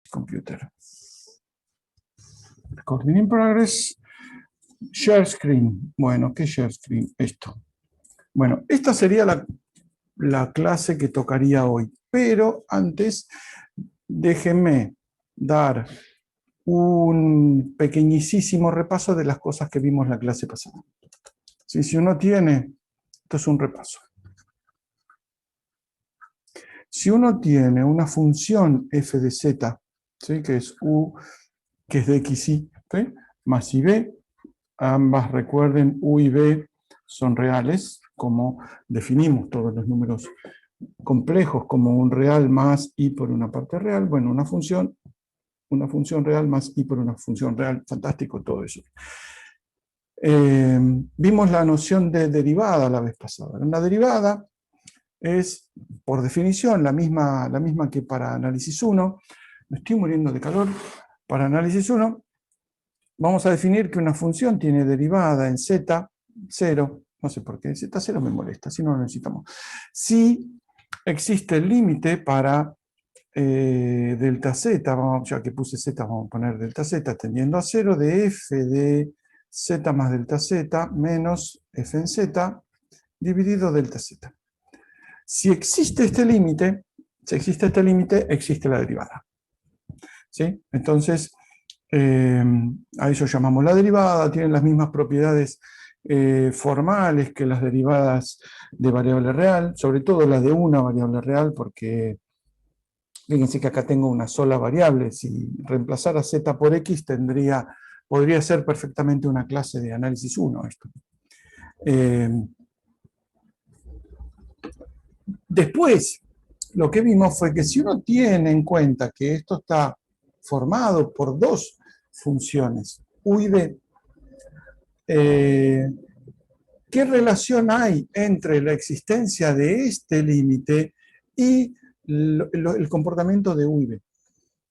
computer. Recording in progress. Share screen. Bueno, ¿qué share screen? Esto. Bueno, esta sería la clase que tocaría hoy. Pero antes, déjenme dar un pequeñísimo repaso de las cosas que vimos la clase pasada. ¿Sí? Si uno tiene, esto es un repaso. Si uno tiene una función f de z, ¿sí? Que es u, que es de xy, ¿sí? Más ib, ambas recuerden u y b son reales, como definimos todos los números complejos como un real más i por una parte real. Bueno, una función real más i por una función real, fantástico todo eso. Vimos la noción de derivada la vez pasada. Una derivada es, por definición, la misma que para análisis 1. Me estoy muriendo de calor. Para análisis 1, vamos a definir que una función tiene derivada en z0, no sé por qué, z0 me molesta, si no lo necesitamos. Si existe el límite para delta z, ya que puse z, vamos a poner delta z tendiendo a 0, de f de z más delta z menos f en z dividido delta z. Si existe este límite, existe la derivada. ¿Sí? Entonces, a eso llamamos la derivada, tienen las mismas propiedades formales que las derivadas de variable real, sobre todo las de una variable real, porque fíjense que acá tengo una sola variable. Si reemplazara z por x, podría ser perfectamente una clase de análisis 1 esto. Después, lo que vimos fue que si uno tiene en cuenta que esto está formado por dos funciones, u y b, ¿qué relación hay entre la existencia de este límite y el comportamiento de u y b?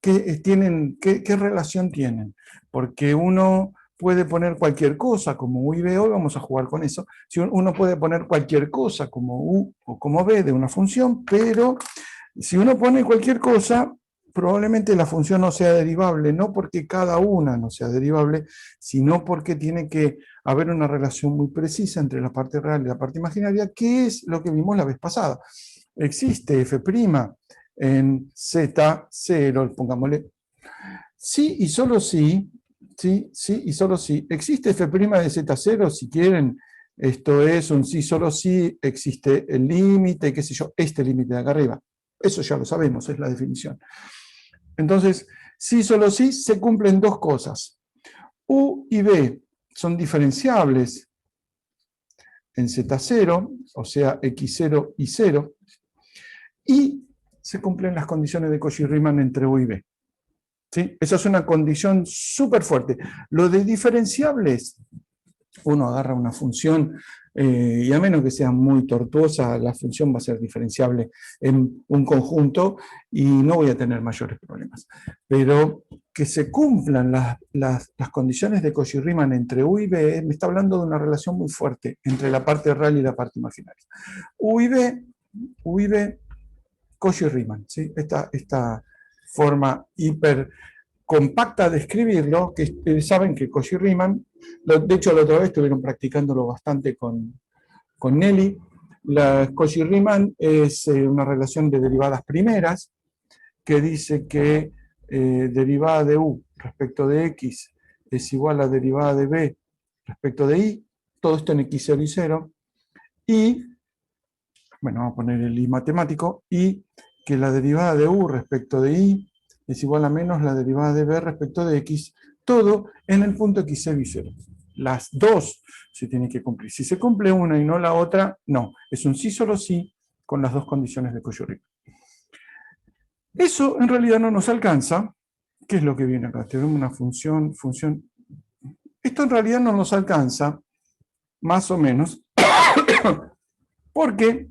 ¿Qué relación tienen? Porque uno puede poner cualquier cosa como u y b, hoy vamos a jugar con eso. Si uno puede poner cualquier cosa como u o como b de una función, pero si uno pone cualquier cosa, probablemente la función no sea derivable, no porque cada una no sea derivable, sino porque tiene que haber una relación muy precisa entre la parte real y la parte imaginaria, que es lo que vimos la vez pasada. Existe f' en z0, pongámosle, sí y solo sí, sí y solo sí, existe f' de z0, si quieren, esto es un sí solo sí, existe el límite, qué sé yo, este límite de acá arriba. Eso ya lo sabemos, es la definición. Entonces, sí solo sí, se cumplen dos cosas. U y b son diferenciables en z0, o sea, x0 y 0, y se cumplen las condiciones de Cauchy-Riemann entre u y b. ¿Sí? Esa es una condición súper fuerte. Lo de diferenciables, uno agarra una función y a menos que sea muy tortuosa, la función va a ser diferenciable en un conjunto y no voy a tener mayores problemas. Pero que se cumplan las condiciones de Cauchy-Riemann entre u y b, me está hablando de una relación muy fuerte entre la parte real y la parte imaginaria. U y b, Cauchy-Riemann, ¿sí? Esta forma hiper compacta de escribirlo, que saben que Cauchy-Riemann, de hecho la otra vez estuvieron practicándolo bastante con Nelly. La Cauchy-Riemann es una relación de derivadas primeras que dice que derivada de u respecto de x es igual a derivada de b respecto de y, todo esto en x0 y 0, y, bueno, vamos a poner el y matemático, y que la derivada de u respecto de y es igual a menos la derivada de b respecto de x, todo en el punto x0 y 0. Las dos se tienen que cumplir. Si se cumple una y no la otra, no. Es un sí solo sí con las dos condiciones de Cauchy-Riemann. Eso en realidad no nos alcanza. ¿Qué es lo que viene acá? Tenemos una función. Esto en realidad no nos alcanza, más o menos, porque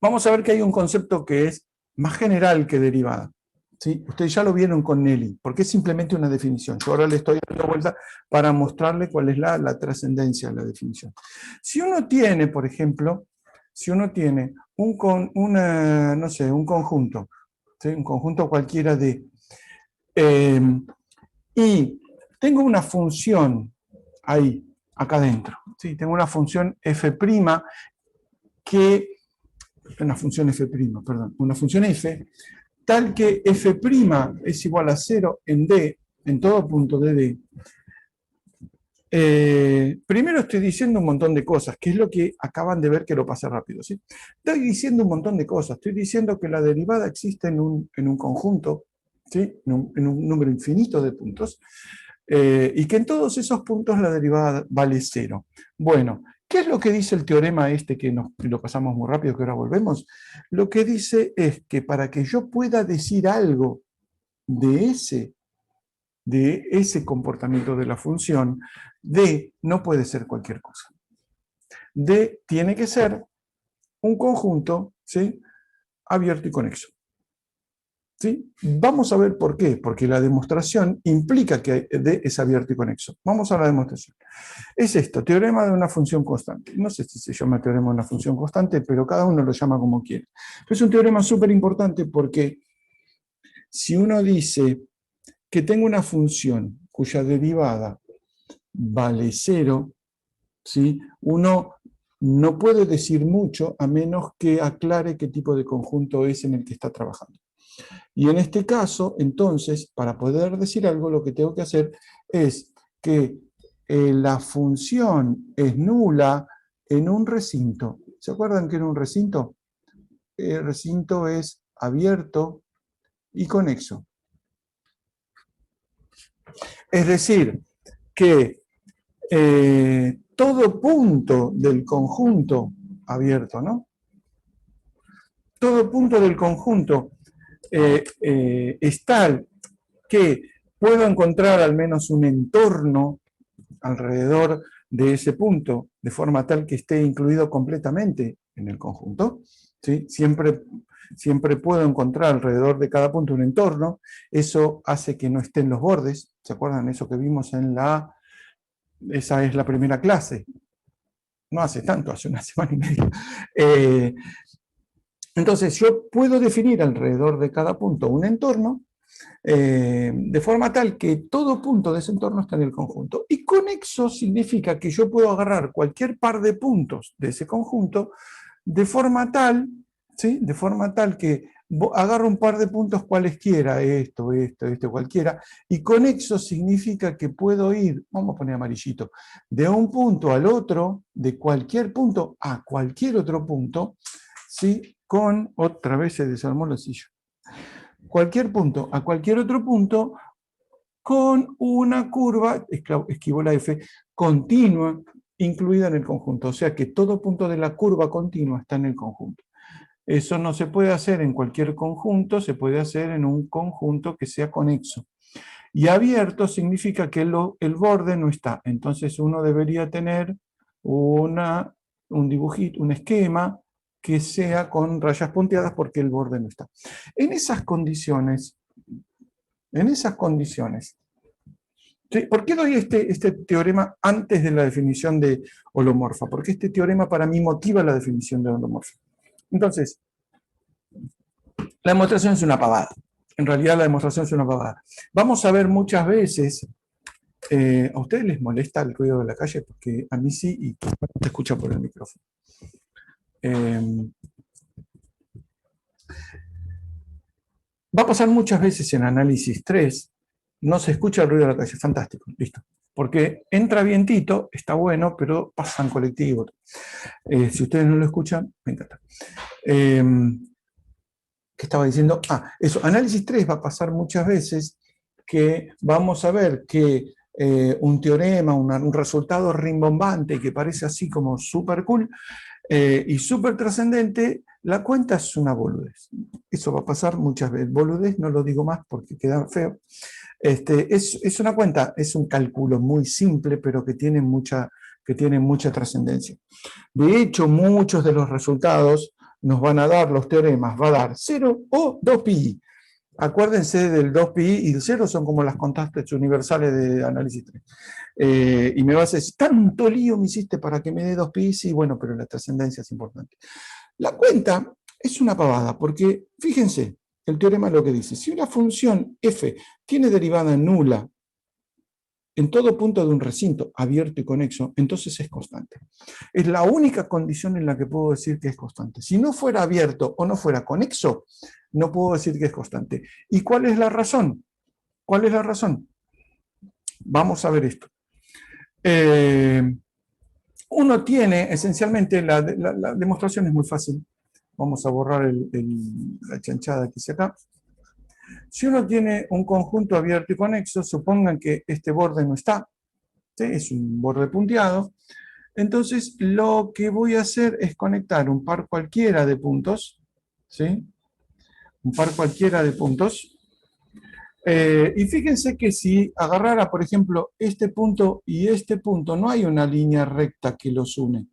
vamos a ver que hay un concepto que es más general que derivada. ¿Sí? Ustedes ya lo vieron con Nelly, porque es simplemente una definición. Yo ahora le estoy dando vuelta para mostrarle cuál es la trascendencia de la definición. Si uno tiene, por ejemplo, un conjunto, ¿sí? Un conjunto cualquiera de Y tengo una función ahí, acá adentro. ¿Sí? Tengo una función f' que, una función f', perdón, una función f, tal que f' es igual a 0 en D, en todo punto de D. Primero estoy diciendo un montón de cosas, que es lo que acaban de ver que lo pasé rápido. ¿Sí? Estoy diciendo un montón de cosas. Estoy diciendo que la derivada existe en un conjunto, ¿sí? en un número infinito de puntos, y que en todos esos puntos la derivada vale 0. Bueno, ¿qué es lo que dice el teorema este que lo pasamos muy rápido, que ahora volvemos? Lo que dice es que para que yo pueda decir algo de ese comportamiento de la función, D no puede ser cualquier cosa. D tiene que ser un conjunto, ¿sí? abierto y conexo. ¿Sí? Vamos a ver por qué, porque la demostración implica que D es abierto y conexo. Vamos a la demostración. Es esto, teorema de una función constante. No sé si se llama teorema de una función constante, pero cada uno lo llama como quiere. Es un teorema súper importante porque si uno dice que tengo una función cuya derivada vale 0, ¿sí? Uno no puede decir mucho a menos que aclare qué tipo de conjunto es en el que está trabajando. Y en este caso, entonces, para poder decir algo, lo que tengo que hacer es que la función es nula en un recinto. ¿Se acuerdan que era un recinto? El recinto es abierto y conexo. Es decir, que todo punto del conjunto abierto, ¿no? Todo punto del conjunto es tal que puedo encontrar al menos un entorno alrededor de ese punto, de forma tal que esté incluido completamente en el conjunto. ¿Sí? Siempre puedo encontrar alrededor de cada punto un entorno. Eso hace que no estén los bordes. ¿Se acuerdan eso que vimos en esa es la primera clase? No hace tanto, hace una semana y media. Entonces yo puedo definir alrededor de cada punto un entorno de forma tal que todo punto de ese entorno está en el conjunto. Y conexo significa que yo puedo agarrar cualquier par de puntos de ese conjunto de forma tal, ¿sí? De forma tal que agarro un par de puntos cualesquiera, esto, cualquiera, y conexo significa que puedo ir, vamos a poner amarillito, de un punto al otro, de cualquier punto a cualquier otro punto, ¿sí? Con, otra vez se desarmó la silla, cualquier punto a cualquier otro punto con una curva, esquivo la F, continua, incluida en el conjunto. O sea que todo punto de la curva continua está en el conjunto. Eso no se puede hacer en cualquier conjunto, se puede hacer en un conjunto que sea conexo. Y abierto significa que el borde no está. Entonces uno debería tener un dibujito, un esquema que sea con rayas punteadas porque el borde no está. En esas condiciones, ¿sí? ¿Por qué doy este teorema antes de la definición de holomorfa? Porque este teorema para mí motiva la definición de holomorfa. Entonces, la demostración es una pavada. En realidad la demostración es una pavada. Vamos a ver muchas veces, ¿a ustedes les molesta el ruido de la calle? Porque a mí sí, y se escucha por el micrófono. Va a pasar muchas veces en análisis 3, no se escucha el ruido de la calle, fantástico, listo. Porque entra vientito, está bueno, pero pasan colectivos. Si ustedes no lo escuchan, me encanta. ¿Qué estaba diciendo? Eso, análisis 3 va a pasar muchas veces que vamos a ver que un teorema, un resultado rimbombante que parece así como súper cool y súper trascendente, la cuenta es una boludez. Eso va a pasar muchas veces. Boludez no lo digo más porque queda feo. Es una cuenta, es un cálculo muy simple, pero que tiene mucha trascendencia. De hecho, muchos de los resultados nos van a dar los teoremas, va a dar 0 o 2pi. Acuérdense del 2pi y el 0 son como las constantes universales de análisis 3. Y me vas a decir, tanto lío me hiciste para que me dé 2pi, sí, bueno, pero la trascendencia es importante. La cuenta es una pavada, porque fíjense, el teorema lo que dice, si una función f tiene derivada nula en todo punto de un recinto abierto y conexo, entonces es constante. Es la única condición en la que puedo decir que es constante. Si no fuera abierto o no fuera conexo, no puedo decir que es constante. ¿Y cuál es la razón? ¿Cuál es la razón? Vamos a ver esto. Uno tiene, esencialmente, la demostración es muy fácil. Vamos a borrar la chanchada que hice acá. Si uno tiene un conjunto abierto y conexo, supongan que este borde no está, ¿sí? Es un borde punteado. Entonces, lo que voy a hacer es conectar un par cualquiera de puntos, ¿sí? Un par cualquiera de puntos. Y fíjense que si agarrara, por ejemplo, este punto y este punto, no hay una línea recta que los une,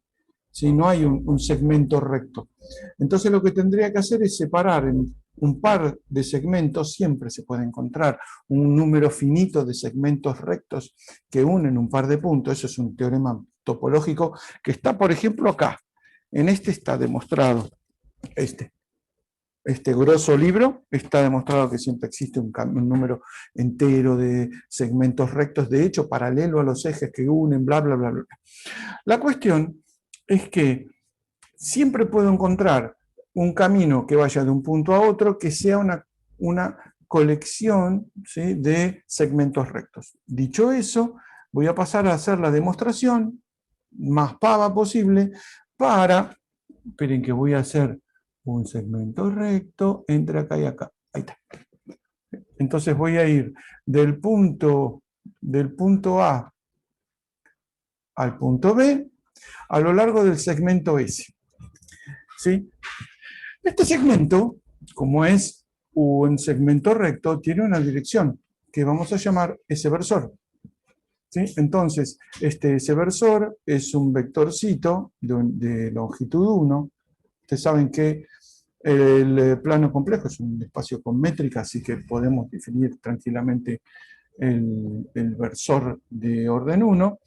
¿sí? No hay un segmento recto. Entonces lo que tendría que hacer es separar en un par de segmentos, siempre se puede encontrar un número finito de segmentos rectos que unen un par de puntos. Eso es un teorema topológico que está, por ejemplo, acá. En este está demostrado. Este grosso libro está demostrado que siempre existe un número entero de segmentos rectos, de hecho, paralelo a los ejes que unen, bla, bla, bla, bla. La cuestión es que siempre puedo encontrar un camino que vaya de un punto a otro que sea una colección, ¿sí?, de segmentos rectos. Dicho eso, voy a pasar a hacer la demostración más pava posible para, esperen que voy a hacer un segmento recto entre acá y acá. Ahí está. Entonces voy a ir del punto A al punto B a lo largo del segmento S. ¿Sí? Este segmento, como es un segmento recto, tiene una dirección que vamos a llamar S-versor. ¿Sí? Entonces, este S-versor es un vectorcito de longitud 1. Ustedes saben que el plano complejo es un espacio con métrica, así que podemos definir tranquilamente el versor de orden 1.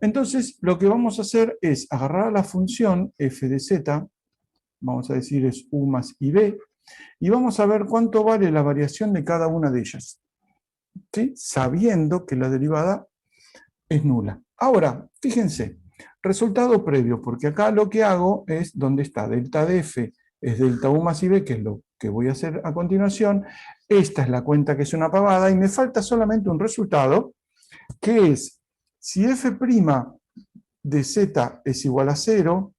Entonces, lo que vamos a hacer es agarrar a la función f de z, vamos a decir es u más ib, y vamos a ver cuánto vale la variación de cada una de ellas, ¿sí? Sabiendo que la derivada es nula. Ahora, fíjense, resultado previo, porque acá lo que hago es, ¿dónde está? Delta de f es delta u más ib, que es lo que voy a hacer a continuación. Esta es la cuenta que es una pavada, y me falta solamente un resultado, que es, si f' de z es igual a 0,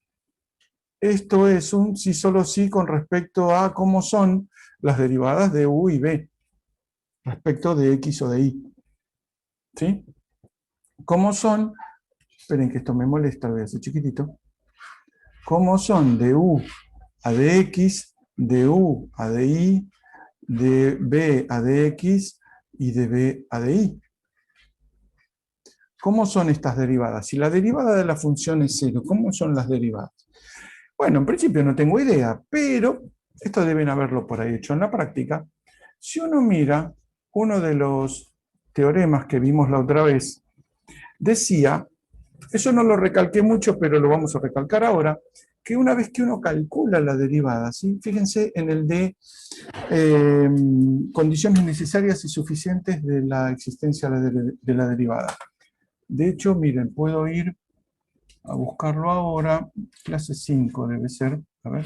esto es un sí solo sí con respecto a cómo son las derivadas de u y b respecto de x o de y. ¿Sí? ¿Cómo son? Esperen que esto me molesta, lo voy a hacer chiquitito. ¿Cómo son de u a dx, de u a dy, de b a dx y de b a dy? ¿Cómo son estas derivadas? Si la derivada de la función es 0, ¿cómo son las derivadas? Bueno, en principio no tengo idea, pero esto deben haberlo por ahí hecho en la práctica. Si uno mira uno de los teoremas que vimos la otra vez, decía, eso no lo recalqué mucho, pero lo vamos a recalcar ahora, que una vez que uno calcula la derivada, ¿sí? Fíjense en el de condiciones necesarias y suficientes de la existencia de la derivada. De hecho, miren, puedo ir a buscarlo ahora, clase 5 debe ser, a ver.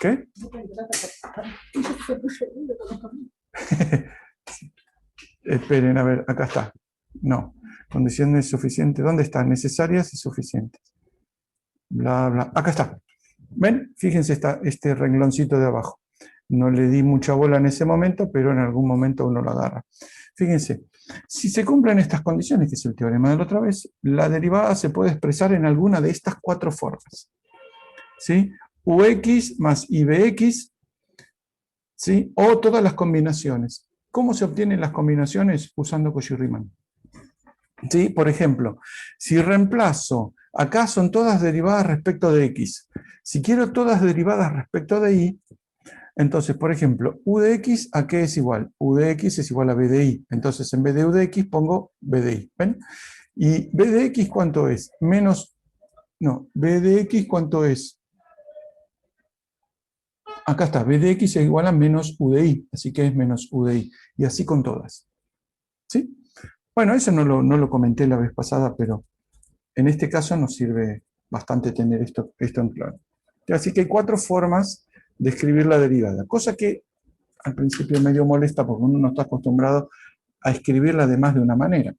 ¿Qué? Esperen, a ver, acá está. No, condiciones suficientes. ¿Dónde están? Necesarias y suficientes. Bla, bla. Acá está. ¿Ven? Fíjense este rengloncito de abajo. No le di mucha bola en ese momento, pero en algún momento uno lo agarra. Fíjense, si se cumplen estas condiciones, que es el teorema de la otra vez, la derivada se puede expresar en alguna de estas 4 formas. ¿Sí? Ux más ibx, ¿sí? O todas las combinaciones. ¿Cómo se obtienen las combinaciones? Usando Cauchy-Riemann. ¿Sí? Por ejemplo, si reemplazo, acá son todas derivadas respecto de x. Si quiero todas derivadas respecto de y, entonces, por ejemplo, u de x, ¿a qué es igual? U de x es igual a b de y. Entonces, en vez de u de x pongo b de y. ¿Ven? ¿Y b de x cuánto es? B de x cuánto es? Acá está, b de x es igual a menos u de y, así que es menos u de y, y así con todas. ¿Sí? Bueno, eso no lo comenté la vez pasada, pero en este caso nos sirve bastante tener esto en claro. Así que hay 4 formas de escribir la derivada, cosa que al principio medio molesta porque uno no está acostumbrado a escribirla de más de una manera.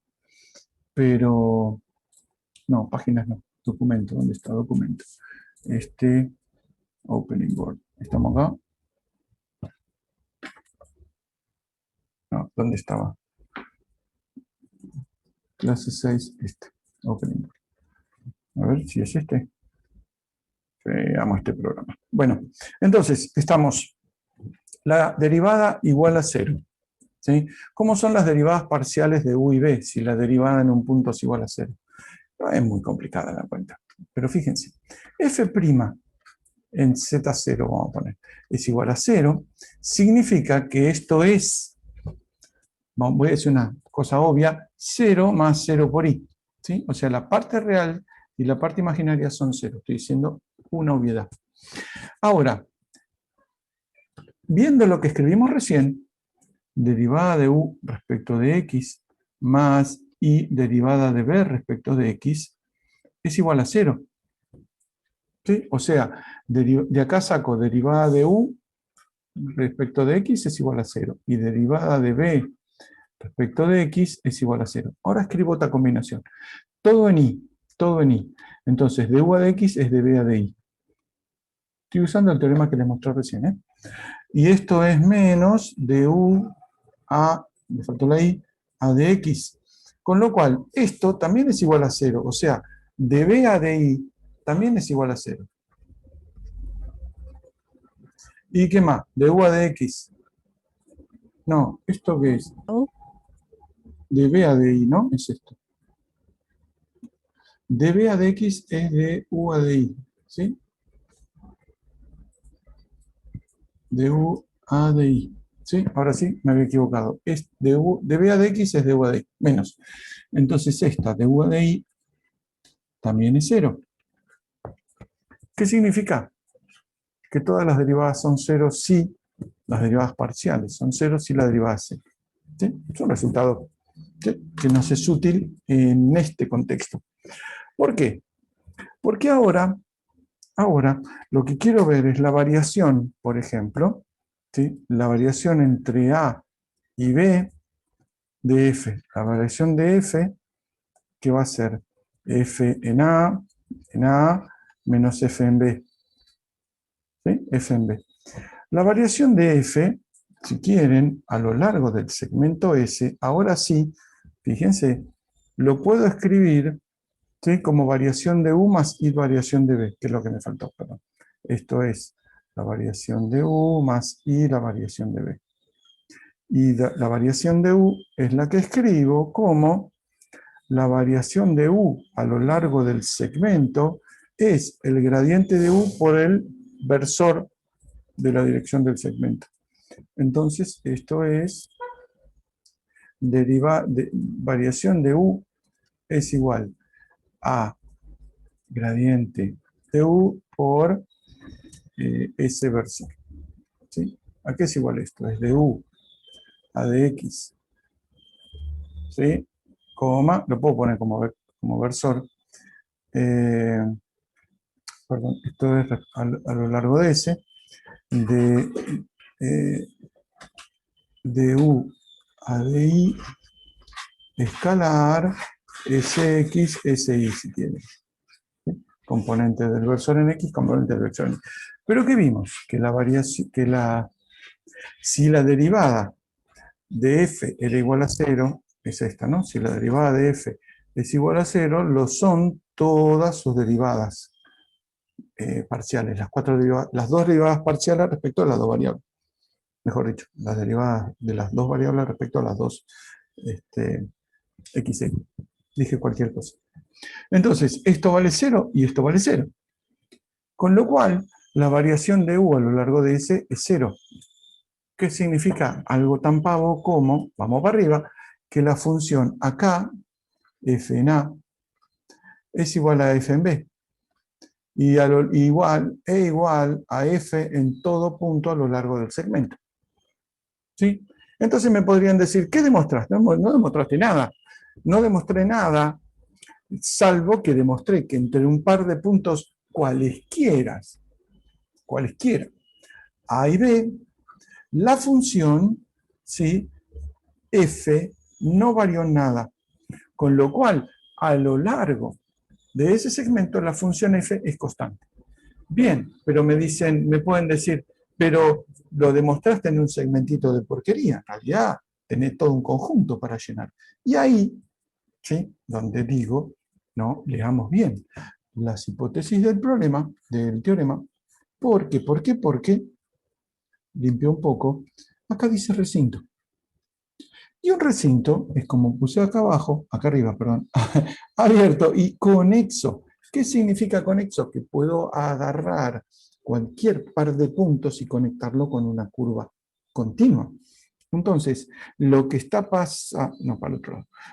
Pero, no, páginas no, documento, ¿dónde está documento? Opening Board, ¿estamos acá? No, ¿dónde estaba? Clase 6, Opening Board. A ver si es este. Amo este programa. Bueno, entonces, estamos, la derivada igual a 0. ¿Sí? ¿Cómo son las derivadas parciales de u y b si la derivada en un punto es igual a 0? No es muy complicada la cuenta, pero fíjense, f' en z0, vamos a poner, es igual a 0, significa que esto es, voy a decir una cosa obvia, 0 más 0 por i. ¿Sí? O sea, la parte real y la parte imaginaria son 0. Estoy diciendo una obviedad. Ahora, viendo lo que escribimos recién, derivada de u respecto de x más y derivada de b respecto de x es igual a 0. ¿Sí? O sea, de acá saco derivada de u respecto de x es igual a 0 y derivada de b respecto de x es igual a 0. Ahora escribo otra combinación. Todo en i, todo en i. Entonces, de u a de x es de b a de i. Estoy usando el teorema que les mostré recién, ¿eh? Y esto es menos de u a, me faltó la i, a de x. Con lo cual, esto también es igual a 0. O sea, de b a de i también es igual a 0. ¿Y qué más? De u a de x. No, ¿esto qué es? De b a de i, ¿no? Es esto. De b a de x es de u a de i. ¿Sí? De u a de i. ¿Sí? Ahora sí, me había equivocado. Es de b a de x es de u a de i. Menos. Entonces esta de u a de i también es 0. ¿Qué significa? Que todas las derivadas son 0 si las derivadas parciales son 0 si la derivada es 0. ¿Sí? Es un resultado que nos es útil en este contexto. ¿Por qué? Porque ahora lo que quiero ver es la variación, por ejemplo, ¿sí? La variación entre A y B de F. La variación de F, que va a ser F en A menos F en B. ¿Sí? F en B. La variación de F, si quieren, a lo largo del segmento S, ahora sí, fíjense, lo puedo escribir, ¿sí?, como variación de U más I variación de B, que es lo que me faltó, perdón. Esto es la variación de U más I la variación de B. Y la variación de U es la que escribo como la variación de U a lo largo del segmento es el gradiente de U por el versor de la dirección del segmento. Entonces, esto es variación de U es igual a gradiente de U por ese versor. ¿Sí? ¿A qué es igual esto? Es de U a de X. ¿Sí? Coma, lo puedo poner como versor. Perdón, esto es a lo largo de S. De U a de I escalar Sx, Si, si tiene. ¿Sí? Componente del versor en X, componente del versor en Y. Pero ¿qué vimos? Que la variación, si la derivada de f era igual a 0, es esta, ¿no? Si la derivada de f es igual a 0, lo son todas sus derivadas parciales, las dos derivadas parciales respecto a las dos variables. Mejor dicho, las derivadas de las dos variables respecto a las dos xx. Dije cualquier cosa. Entonces, esto vale 0 y esto vale 0. Con lo cual, la variación de u a lo largo de S es 0. ¿Qué significa? Algo tan pavo como, vamos para arriba, que la función acá, f en A, es igual a f en B. igual a f en todo punto a lo largo del segmento. ¿Sí? Entonces me podrían decir, ¿qué demostraste? No demostraste nada. No demostré nada, salvo que demostré que entre un par de puntos cualesquiera, A y B, la función, ¿sí?, f no varió nada. Con lo cual, a lo largo de ese segmento, la función f es constante. Bien, pero me pueden decir, pero lo demostraste en un segmentito de porquería. En realidad, tenés todo un conjunto para llenar. Y ahí, ¿sí?, donde digo, no, leamos bien las hipótesis del problema, del teorema. ¿Por qué? Porque, limpio un poco, acá dice recinto. Y un recinto es como puse acá abajo, acá arriba, perdón, abierto y conexo. ¿Qué significa conexo? Que puedo agarrar cualquier par de puntos y conectarlo con una curva continua. Entonces, lo que está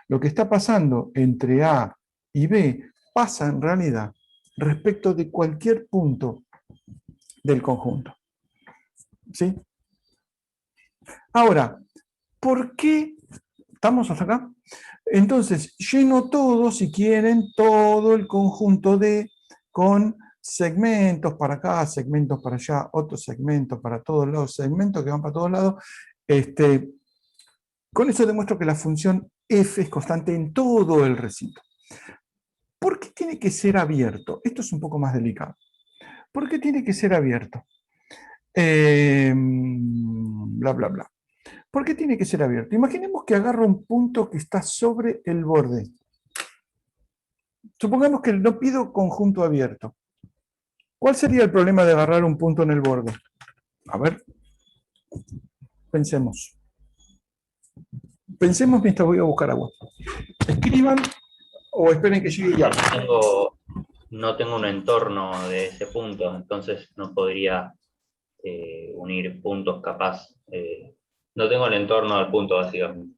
lo que está pasando entre A y B pasa en realidad respecto de cualquier punto del conjunto. ¿Sí? Ahora, ¿por qué estamos hasta acá? Entonces, lleno todo, si quieren, todo el conjunto D con segmentos para acá, segmentos para allá, otros segmentos para todos lados, segmentos que van para todos lados. Con eso demuestro que la función f es constante en todo el recinto. ¿Por qué tiene que ser abierto? Esto es un poco más delicado. ¿Por qué tiene que ser abierto? Bla, bla, bla. ¿Por qué tiene que ser abierto? Imaginemos que agarro un punto que está sobre el borde. Supongamos que no pido conjunto abierto. ¿Cuál sería el problema de agarrar un punto en el borde? A ver, pensemos. Pensemos mientras voy a buscar agua. Escriban o esperen que llegue ya. No tengo un entorno de ese punto, entonces no podría unir puntos capaz. No tengo el entorno del punto, básicamente.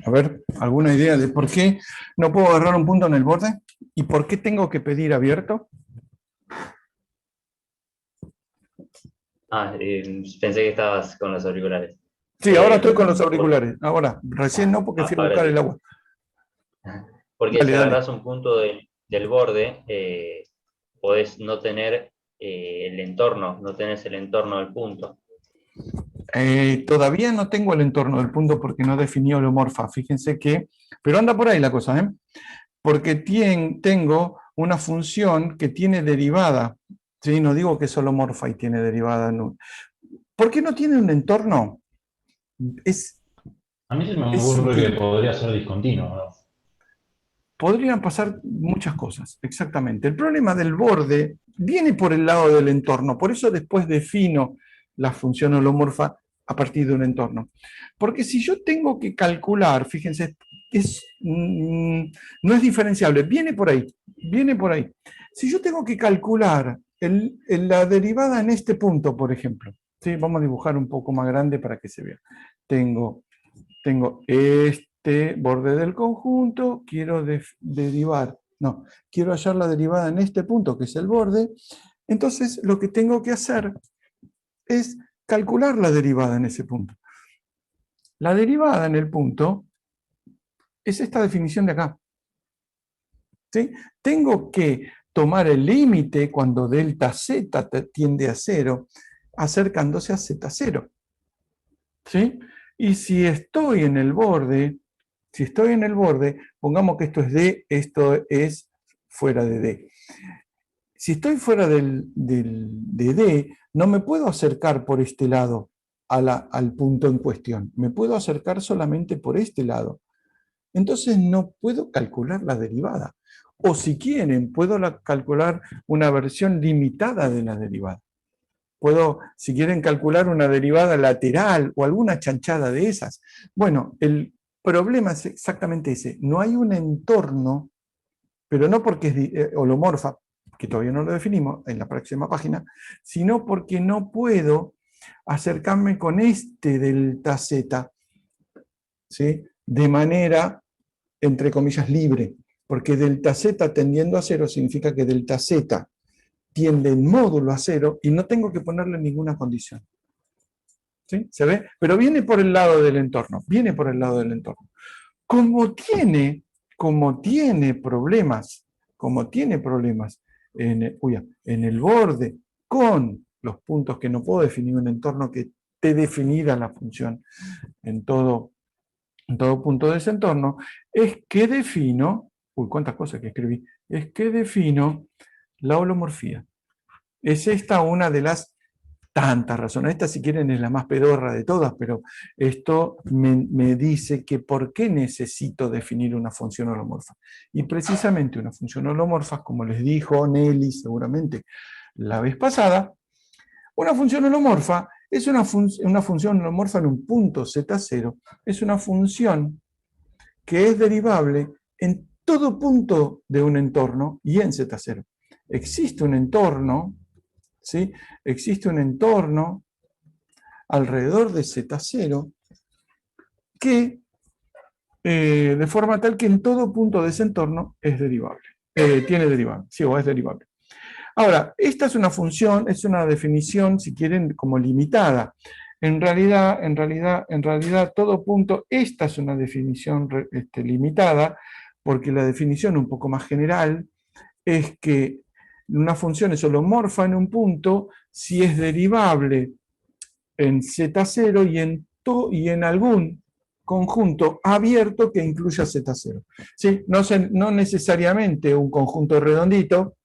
A ver, ¿alguna idea de por qué no puedo agarrar un punto en el borde? ¿Y por qué tengo que pedir abierto? Pensé que estabas con los auriculares. Sí, ahora estoy con los auriculares. Ahora, recién no, porque fui a buscar el agua. Porque Dale, si dale. agarras un punto del borde, podés no tener el entorno, no tenés el entorno del punto. Todavía no tengo el entorno del punto porque no definí holomorfa. Fíjense que, pero anda por ahí la cosa, ¿eh? Porque tengo una función que tiene derivada. ¿Sí? No digo que es holomorfa y tiene derivada. No. ¿Por qué no tiene un entorno? A mí se me ocurre que podría ser discontinuo, ¿no? Podrían pasar muchas cosas, exactamente. El problema del borde viene por el lado del entorno, por eso después defino la función holomorfa a partir de un entorno. Porque si yo tengo que calcular, fíjense, no es diferenciable, viene por ahí, viene por ahí. Si yo tengo que calcular la derivada en este punto, por ejemplo, ¿sí? Vamos a dibujar un poco más grande para que se vea. Tengo este borde del conjunto, quiero quiero hallar la derivada en este punto, que es el borde. Entonces, lo que tengo que hacer es calcular la derivada en ese punto. La derivada en el punto es esta definición de acá. ¿Sí? Tengo que tomar el límite cuando delta z tiende a 0, acercándose a z0. ¿Sí? Y si estoy en el borde, pongamos que esto es D, esto es fuera de D. Si estoy fuera de D, no me puedo acercar por este lado al punto en cuestión. Me puedo acercar solamente por este lado. Entonces no puedo calcular la derivada. O si quieren, puedo calcular una versión limitada de la derivada. Puedo, si quieren, calcular una derivada lateral o alguna chanchada de esas. Bueno, problema es exactamente ese. No hay un entorno, pero no porque es holomorfa, que todavía no lo definimos en la próxima página, sino porque no puedo acercarme con este delta Z, ¿sí? De manera, entre comillas, libre, porque delta Z tendiendo a 0 significa que delta Z tiende en módulo a 0 y no tengo que ponerle ninguna condición. ¿Sí? ¿Se ve? Pero viene por el lado del entorno, viene por el lado del entorno. Como tiene problemas, en el borde con los puntos que no puedo definir un entorno que te definirá la función en todo punto de ese entorno, es que defino, cuántas cosas que escribí, es que defino la holomorfía. Es esta una de las tantas razones. Esta, si quieren, es la más pedorra de todas, pero esto me dice que por qué necesito definir una función holomorfa. Y precisamente una función holomorfa, como les dijo Nelly seguramente la vez pasada, una función holomorfa es una función holomorfa en un punto Z0, es una función que es derivable en todo punto de un entorno y en Z0. Existe un entorno, ¿sí? Existe un entorno alrededor de Z0 que de forma tal que en todo punto de ese entorno es derivable. Tiene derivable, sí, o es derivable. Ahora, esta es una función, es una definición, si quieren, como limitada. En realidad, todo punto, esta es una definición limitada, porque la definición un poco más general es que una función es holomorfa en un punto si es derivable en Z0 y en algún conjunto abierto que incluya Z0. ¿Sí? No necesariamente un conjunto redondito,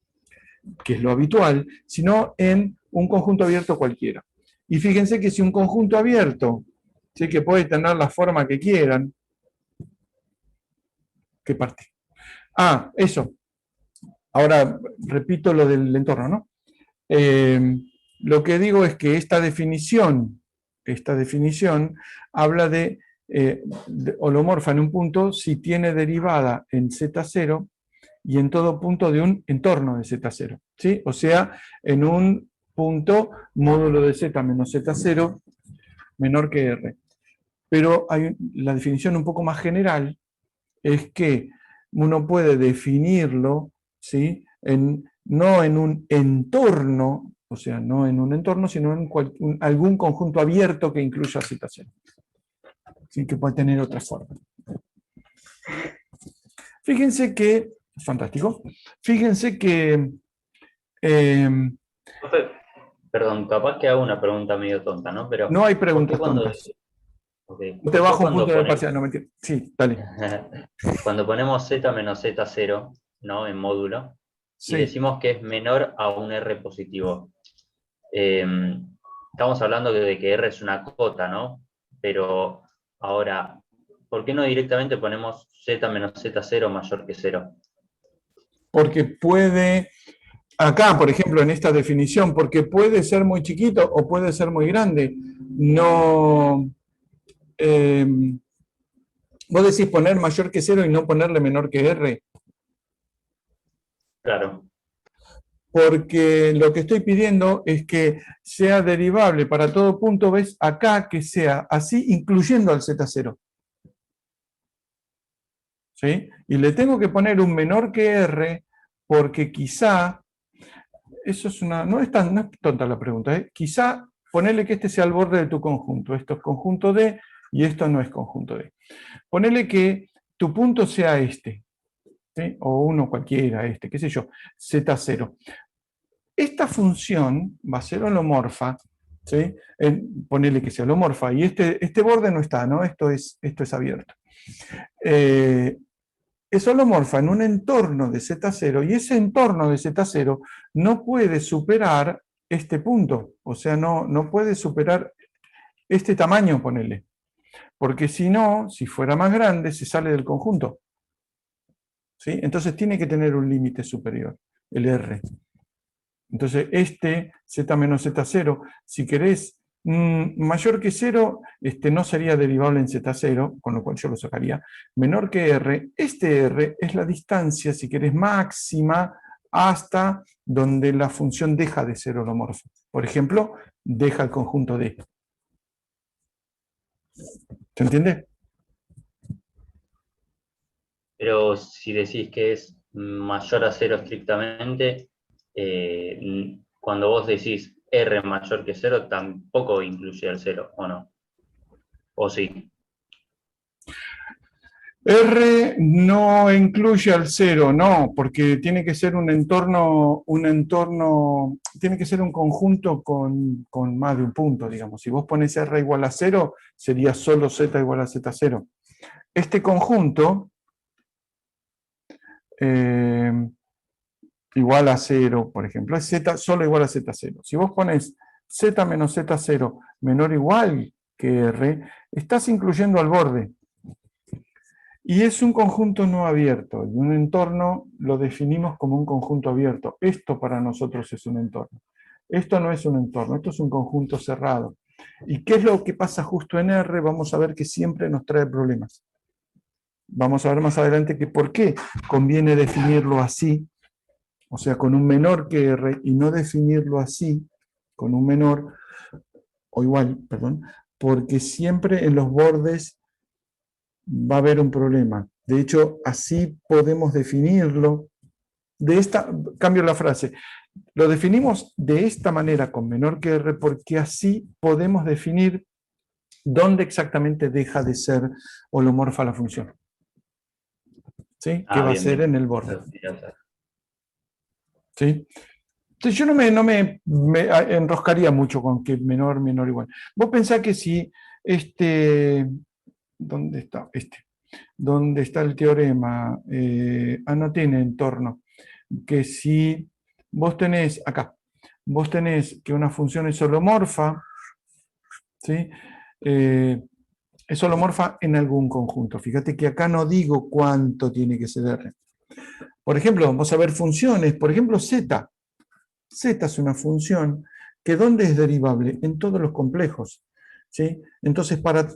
que es lo habitual, sino en un conjunto abierto cualquiera. Y fíjense que si un conjunto abierto, ¿sí? Que puede tener la forma que quieran, ¿qué parte? Eso. Ahora repito lo del entorno, ¿no? Lo que digo es que esta definición habla de holomorfa en un punto si tiene derivada en Z0 y en todo punto de un entorno de Z0, ¿sí? O sea, en un punto módulo de Z menos Z0 menor que R. Pero la definición un poco más general es que uno puede definirlo, ¿sí? No en un entorno, o sea, no en un entorno, sino en algún conjunto abierto que incluya Z0. ¿Sí? Que puede tener otra forma. Fíjense que, fantástico, fíjense que... Perdón, capaz que hago una pregunta medio tonta, ¿no? Pero, no hay ¿por qué preguntas tontas. okay, Te bajo un punto de parcial, no mentira. Sí, dale. Cuando ponemos Z menos Z0, ¿no? En módulo, y Sí. decimos que es menor a un R positivo. Estamos hablando de que R es una cota, ¿no? Pero ahora, ¿por qué no directamente ponemos Z menos Z0 mayor que 0? Porque puede, acá, por ejemplo, en esta definición, porque puede ser muy chiquito o puede ser muy grande. No... vos decís poner mayor que 0 y no ponerle menor que R. Claro. Porque lo que estoy pidiendo es que sea derivable para todo punto, ves acá que sea así, incluyendo al Z0. ¿Sí? Y le tengo que poner un menor que R, porque quizá, eso es no es tonta la pregunta, ¿eh? Quizá ponerle que este sea el borde de tu conjunto, esto es conjunto D y esto no es conjunto D. Ponerle que tu punto sea este, ¿sí? O uno cualquiera, qué sé yo, Z0. Esta función va a ser holomorfa, ¿sí? Ponerle que sea holomorfa, y este borde no está, ¿no? Esto es abierto. Es holomorfa en un entorno de Z0, y ese entorno de Z0 no puede superar este punto, o sea, no puede superar este tamaño, ponele, porque si no, si fuera más grande, se sale del conjunto. ¿Sí? Entonces tiene que tener un límite superior, el R. Entonces, Z menos Z0, si querés Mayor que 0 no sería derivable en Z0, con lo cual yo lo sacaría. Menor que R, este R es la distancia, si querés, máxima hasta donde la función deja de ser holomorfa. Por ejemplo, deja el conjunto D. ¿Se entiende? Pero si decís que es mayor a 0 estrictamente, cuando vos decís R mayor que 0, tampoco incluye el 0, ¿o no? ¿O sí? R no incluye al 0, no, porque tiene que ser un entorno, tiene que ser un conjunto con más de un punto, digamos. Si vos pones R igual a 0, sería solo Z igual a Z0. Este conjunto igual a 0, por ejemplo, es Z solo igual a Z0. Si vos pones Z menos Z0 menor o igual que R, estás incluyendo al borde. Y es un conjunto no abierto, y un entorno lo definimos como un conjunto abierto. Esto para nosotros es un entorno. Esto no es un entorno, esto es un conjunto cerrado. ¿Y qué es lo que pasa justo en R? Vamos a ver que siempre nos trae problemas. Vamos a ver más adelante que por qué conviene definirlo así, o sea, con un menor que R, y no definirlo así, con un menor, o igual, perdón, porque siempre en los bordes va a haber un problema. De hecho, así podemos definirlo. Cambio la frase, lo definimos de esta manera con menor que R porque así podemos definir dónde exactamente deja de ser holomorfa la función. ¿Sí? Que va a Bien, ser bien. en el borde. ¿Sí? Entonces yo no me enroscaría mucho con que menor, menor, igual. Vos pensás que si ¿dónde está? ¿Dónde está el teorema? No tiene entorno. Que si vos tenés, acá, vos tenés que una función es holomorfa, ¿sí? Es holomorfa en algún conjunto. Fíjate que acá no digo cuánto tiene que ser R. Por ejemplo, vamos a ver funciones, por ejemplo, Z. Z es una función que ¿dónde es derivable? En todos los complejos. ¿Sí? Entonces, para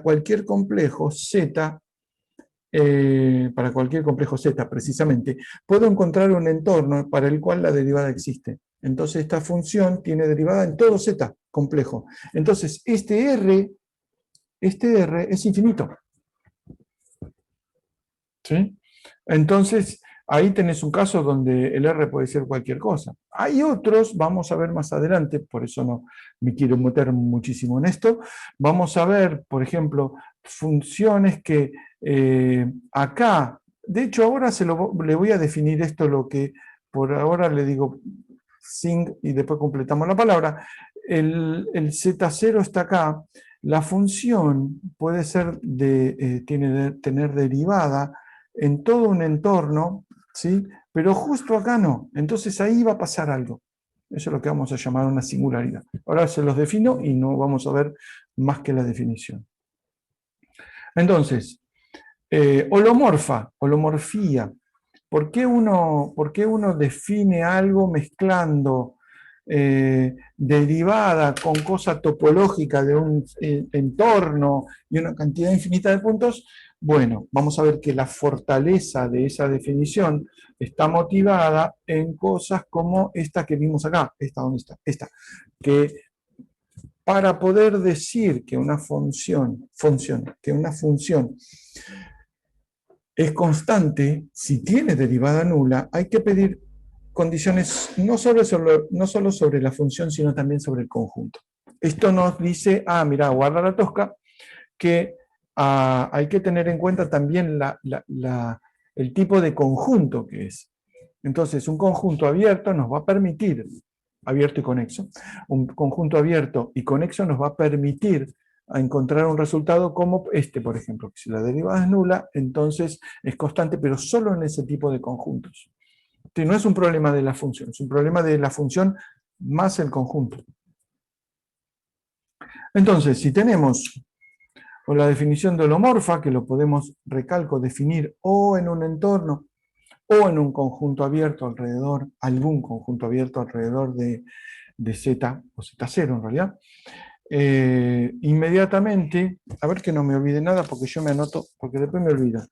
cualquier complejo Z, para cualquier complejo Z precisamente, puedo encontrar un entorno para el cual la derivada existe. Entonces esta función tiene derivada en todo Z complejo. Entonces este R es infinito. ¿Sí? Entonces ahí tenés un caso donde el R puede ser cualquier cosa. Hay otros, vamos a ver más adelante, por eso no me quiero meter muchísimo en esto. Vamos a ver, por ejemplo, funciones que acá, de hecho ahora le voy a definir esto, lo que por ahora le digo sing y después completamos la palabra. El Z0 está acá. La función puede ser tener derivada en todo un entorno, ¿sí? Pero justo acá no. Entonces ahí va a pasar algo. Eso es lo que vamos a llamar una singularidad. Ahora se los defino y no vamos a ver más que la definición. Entonces, holomorfía. ¿Por qué uno define algo mezclando derivada con cosa topológica de un entorno y una cantidad infinita de puntos? Bueno, vamos a ver que la fortaleza de esa definición está motivada en cosas como esta que vimos acá, esta, que para poder decir que una función es constante, si tiene derivada nula, hay que pedir condiciones no solo sobre la función, sino también sobre el conjunto. Esto nos dice, mira, guarda la tosca, que hay que tener en cuenta también el tipo de conjunto que es. Entonces, un conjunto abierto nos va a permitir, abierto y conexo, un conjunto abierto y conexo nos va a permitir encontrar un resultado como por ejemplo, que si la derivada es nula, entonces es constante, pero solo en ese tipo de conjuntos. No es un problema de la función, es un problema de la función más el conjunto. Entonces, si tenemos la definición de holomorfa, que lo podemos, recalco, definir o en un entorno o en un conjunto abierto alrededor, algún conjunto abierto alrededor de de Z, o Z0 en realidad, inmediatamente, a ver que no me olvide nada porque yo me anoto, porque después me olvido.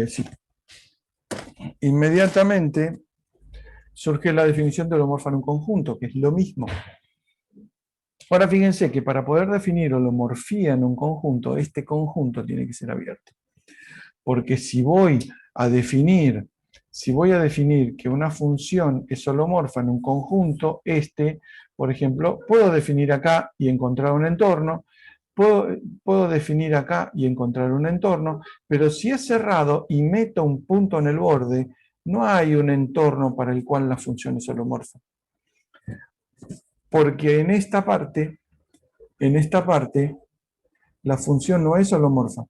Sí. Inmediatamente surge la definición de holomorfa en un conjunto, que es lo mismo. Ahora fíjense que para poder definir holomorfía en un conjunto, este conjunto tiene que ser abierto. Porque si voy a definir que una función es holomorfa en un conjunto, por ejemplo, puedo definir acá y encontrar un entorno, puedo definir acá y encontrar un entorno, pero si es cerrado y meto un punto en el borde, no hay un entorno para el cual la función es holomorfa. Porque en esta parte, la función no es holomorfa.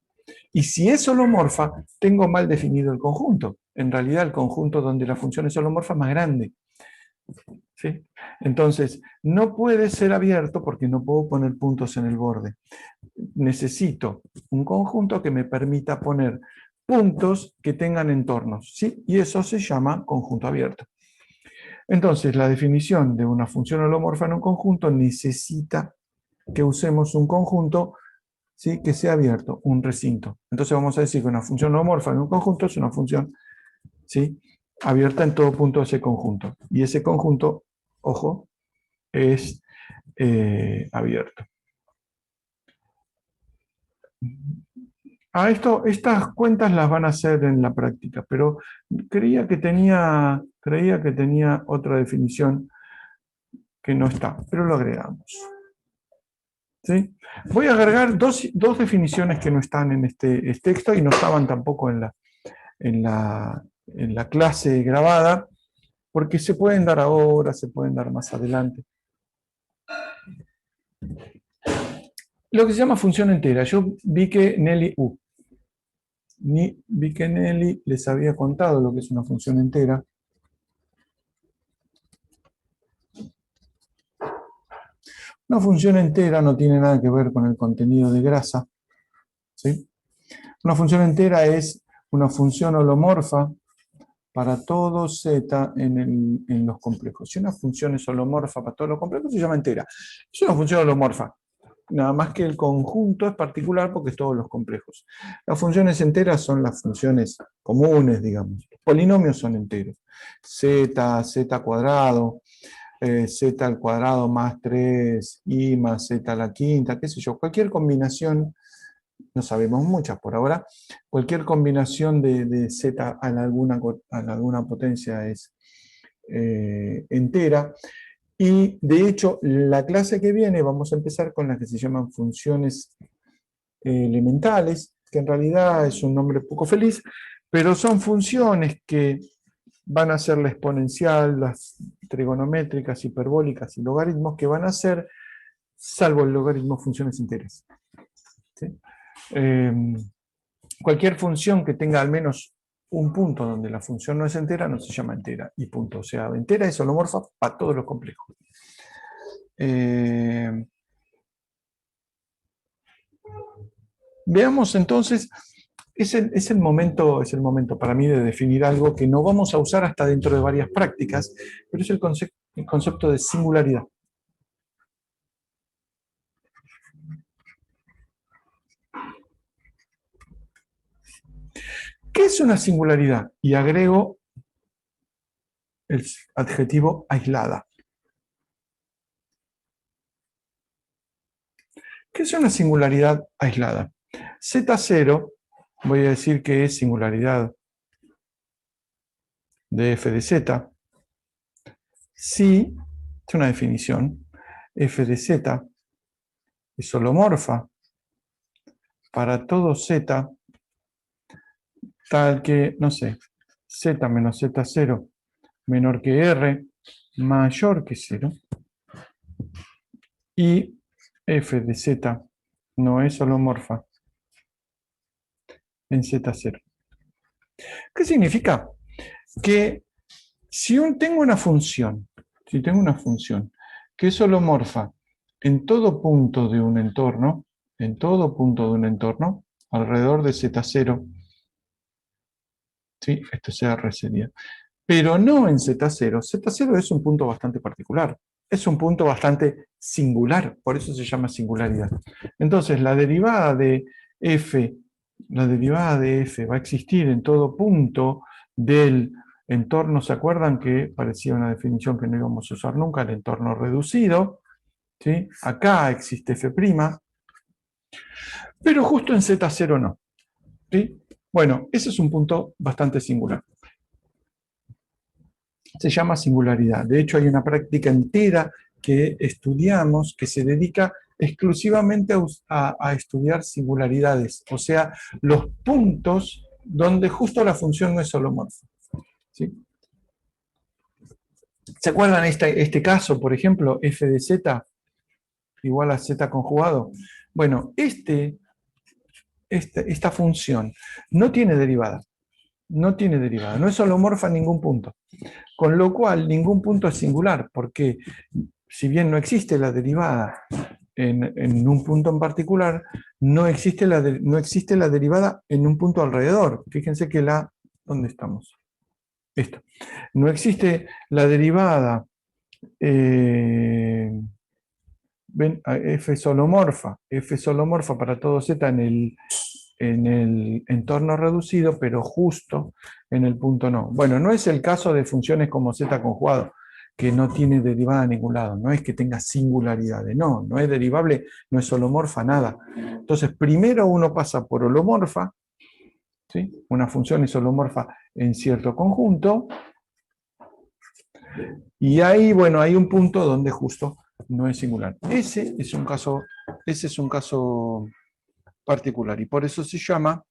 Y si es holomorfa, tengo mal definido el conjunto. En realidad, el conjunto donde la función es holomorfa es más grande. ¿Sí? Entonces, no puede ser abierto porque no puedo poner puntos en el borde. Necesito un conjunto que me permita poner puntos que tengan entornos. ¿Sí? Y eso se llama conjunto abierto. Entonces, la definición de una función holomorfa en un conjunto necesita que usemos un conjunto, ¿sí?, que sea abierto, un recinto. Entonces vamos a decir que una función holomorfa en un conjunto es una función, ¿sí?, abierta en todo punto de ese conjunto. Y ese conjunto, ojo, es abierto. Estas cuentas las van a hacer en la práctica, pero creía que tenía otra definición que no está, pero lo agregamos. ¿Sí? Voy a agregar dos definiciones que no están en este texto y no estaban tampoco en la clase grabada, porque se pueden dar ahora, se pueden dar más adelante. Lo que se llama función entera. Yo vi que Nelly les había contado lo que es una función entera. Una función entera no tiene nada que ver con el contenido de grasa, ¿sí? Una función entera es una función holomorfa para todo Z en los complejos. Si una función es holomorfa para todos los complejos, se llama entera. Es una función holomorfa. Nada más que el conjunto es particular porque es todos los complejos. Las funciones enteras son las funciones comunes, digamos. Los polinomios son enteros. Z cuadrado, Z al cuadrado más 3i más Z a la quinta, qué sé yo. Cualquier combinación, no sabemos muchas por ahora, cualquier combinación de Z a alguna potencia es entera. Y de hecho, la clase que viene vamos a empezar con las que se llaman funciones elementales, que en realidad es un nombre poco feliz, pero son funciones que van a ser la exponencial, las trigonométricas, hiperbólicas y logaritmos, que van a ser, salvo el logaritmo, funciones enteras. ¿Sí? Cualquier función que tenga al menos un punto donde la función no es entera, no se llama entera, y punto. O sea, entera es holomorfa para todos los complejos. Veamos entonces, es el momento para mí de definir algo que no vamos a usar hasta dentro de varias prácticas, pero es el concepto de singularidad. ¿Qué es una singularidad? Y agrego el adjetivo aislada. ¿Qué es una singularidad aislada? Z0, voy a decir que es singularidad de f de z, si, es una definición, f de z es holomorfa para todo z, tal que, no sé, z menos z0 menor que r, mayor que 0, y f de z no es holomorfa en z0. ¿Qué significa? Que si tengo una función que es holomorfa en todo punto de un entorno, alrededor de z0, ¿sí? Esto es R sería, pero no en z0. Z0 es un punto bastante particular. Es un punto bastante singular, por eso se llama singularidad. Entonces, la derivada de f va a existir en todo punto del entorno. ¿Se acuerdan que parecía una definición que no íbamos a usar nunca? El entorno reducido. ¿Sí? Acá existe f', pero justo en Z0 no. ¿Sí? Bueno, ese es un punto bastante singular. Se llama singularidad. De hecho, hay una práctica entera que estudiamos que se dedica exclusivamente a estudiar singularidades, o sea, los puntos donde justo la función no es holomorfa. ¿Sí? ¿Se acuerdan este caso, por ejemplo, f de z igual a z conjugado? Bueno, esta función no tiene derivada. No tiene derivada, no es holomorfa en ningún punto. Con lo cual, ningún punto es singular, porque si bien no existe la derivada en un punto en particular, no existe la derivada en un punto alrededor. Fíjense que ¿dónde estamos? Esto. No existe la derivada, ven, f es holomorfa para todo z en el entorno reducido, pero justo en el punto no. Bueno, no es el caso de funciones como z conjugado, que no tiene derivada a ningún lado, no es que tenga singularidades, no es derivable, no es holomorfa, nada. Entonces, primero uno pasa por holomorfa, ¿sí? Una función es holomorfa en cierto conjunto, y ahí, bueno, hay un punto donde justo no es singular. Ese es un caso particular, y por eso se llama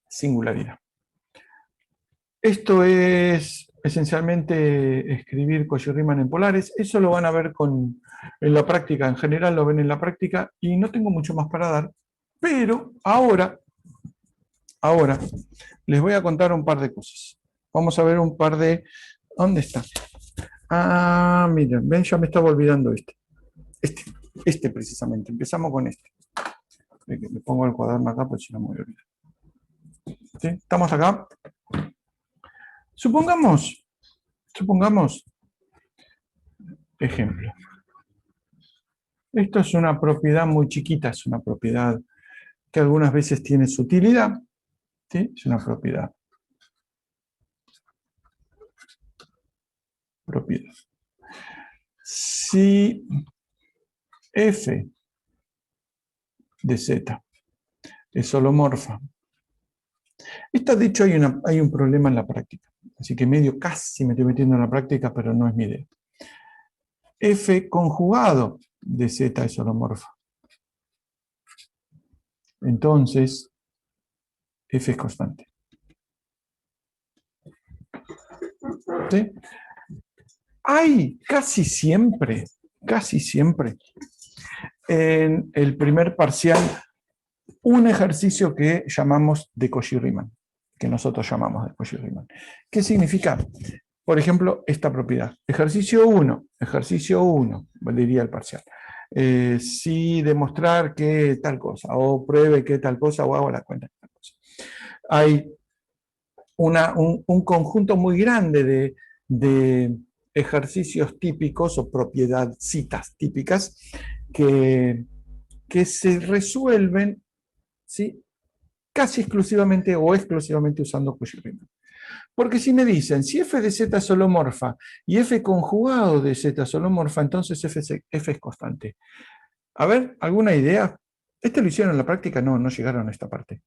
singularidad. Esto es esencialmente escribir Cauchy-Riemann en polares. Eso lo van a ver en la práctica, en general lo ven en la práctica, y no tengo mucho más para dar, pero ahora les voy a contar un par de cosas. Vamos a ver un par de... ¿Dónde está? Ah, miren, ven, ya me estaba olvidando este precisamente. Empezamos con este. Le pongo el cuaderno acá, porque si no me voy a olvidar. ¿Sí? ¿Estamos acá? Supongamos, ejemplo. Esto es una propiedad muy chiquita, es una propiedad que algunas veces tiene su utilidad. ¿Sí? Es una propiedad. Si f de z es holomorfa. Esta, de hecho, hay un problema en la práctica. Así que casi me estoy metiendo en la práctica, pero no es mi idea. F conjugado de z es holomorfa. Entonces, f es constante. ¿Sí? Hay casi siempre, en el primer parcial, un ejercicio que llamamos de Cauchy-Riemann, que nosotros llamamos de Cauchy-Riemann. ¿Qué significa? Por ejemplo, esta propiedad. Ejercicio 1, diría el parcial. Si demostrar que tal cosa, o pruebe que tal cosa, o hago la cuenta de tal cosa. Hay un conjunto muy grande de ejercicios típicos o citas típicas que se resuelven, ¿sí? Casi exclusivamente o exclusivamente usando Cauchy-Riemann. Porque si me dicen, si f de z es holomorfa y f conjugado de z es holomorfa, entonces f es constante. A ver, ¿alguna idea? ¿Este lo hicieron en la práctica? No llegaron a esta parte.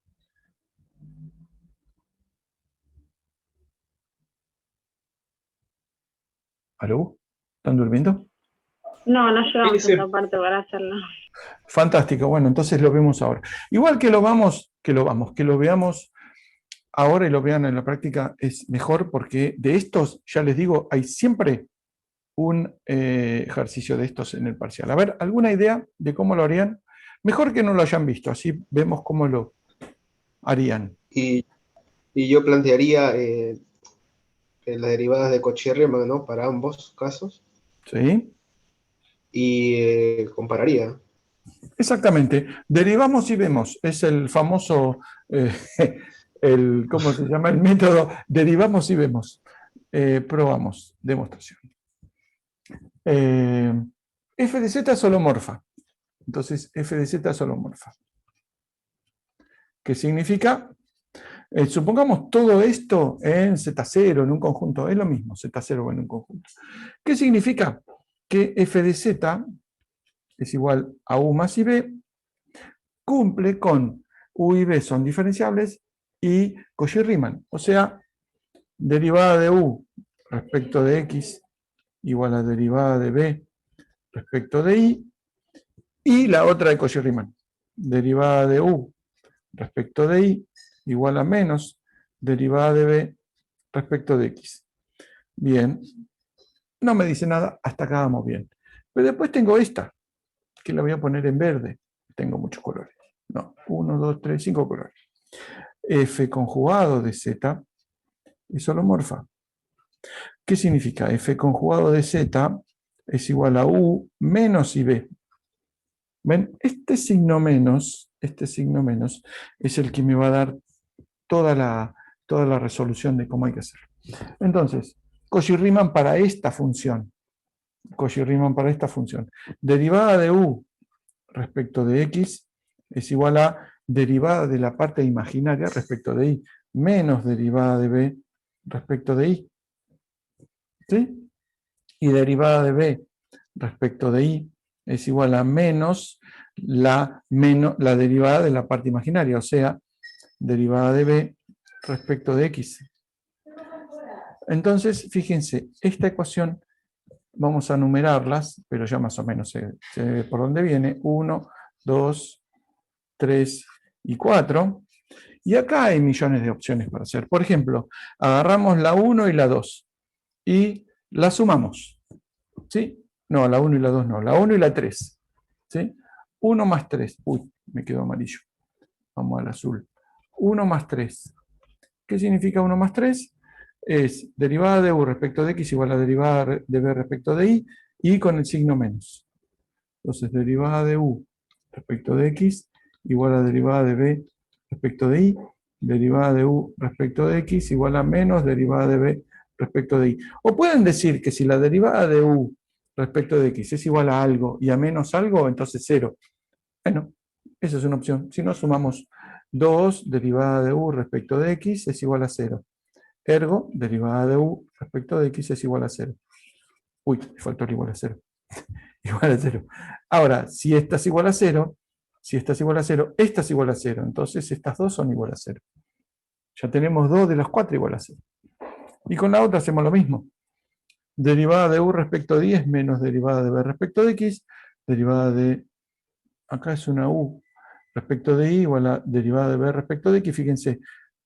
¿Aló? ¿Están durmiendo? No llegamos Sí. a esa parte para hacerlo. Fantástico, bueno, entonces lo vemos ahora. Igual que lo veamos ahora y lo vean en la práctica es mejor, porque de estos, ya les digo, hay siempre un ejercicio de estos en el parcial. A ver, ¿alguna idea de cómo lo harían? Mejor que no lo hayan visto, así vemos cómo lo harían. Y yo plantearía las derivadas de Cauchy-Riemann, ¿no? Para ambos casos. ¿Sí? Y compararía. Exactamente. Derivamos y vemos. Es el famoso, ¿cómo se llama? El método derivamos y vemos. Probamos. Demostración. f de z es holomorfa. Entonces, f de z es holomorfa. ¿Qué significa? Supongamos todo esto en Z0, en un conjunto. Es lo mismo, Z0 en un conjunto. ¿Qué significa? Que f de z es igual a u más ib, cumple con u y b son diferenciables y Cauchy-Riemann. O sea, derivada de u respecto de x igual a derivada de b respecto de i, y la otra de Cauchy-Riemann. Derivada de u respecto de i igual a menos derivada de b respecto de x. Bien, no me dice nada, hasta acá vamos bien. Pero después tengo esta, que la voy a poner en verde. Tengo muchos colores. No, 1, 2, 3, 5 colores. F conjugado de z es holomorfa. ¿Qué significa? F conjugado de z es igual a u menos ib. ¿Ven? Este signo menos es el que me va a dar toda la resolución de cómo hay que hacer. Entonces, Cauchy-Riemann para esta función. Cauchy-Riemann para esta función. Derivada de u respecto de x es igual a derivada de la parte imaginaria respecto de i menos derivada de b respecto de i. ¿Sí? Y derivada de b respecto de i es igual a menos la derivada de la parte imaginaria, o sea, derivada de b respecto de x. Entonces, fíjense, esta ecuación vamos a numerarlas, pero ya más o menos se ve por dónde viene. 1, 2, 3 y 4. Y acá hay millones de opciones para hacer. Por ejemplo, agarramos la 1 y la 2 y la sumamos. ¿Sí? No, la 1 y la 2 no, la 1 y la 3. ¿Sí? 1 más 3. Uy, me quedó amarillo. Vamos al azul. 1 más 3. ¿Qué significa 1 más 3? Es derivada de u respecto de x igual a derivada de b respecto de i, y con el signo menos. Entonces, derivada de u respecto de x igual a derivada de b respecto de i, derivada de u respecto de x igual a menos derivada de b respecto de i. O pueden decir que si la derivada de u respecto de x es igual a algo y a menos algo, entonces 0. Bueno, esa es una opción. Si no, sumamos 2 derivada de u respecto de x es igual a 0. Ergo, derivada de u respecto de x es igual a 0. Uy, me faltó el igual a 0. Igual a 0. Ahora, si esta es igual a 0, esta es igual a 0. Entonces estas dos son igual a 0. Ya tenemos 2 de las 4 igual a 0. Y con la otra hacemos lo mismo. Derivada de u respecto de i es menos derivada de b respecto de x. Derivada de, acá es una u respecto de i igual a derivada de b respecto de x. Fíjense,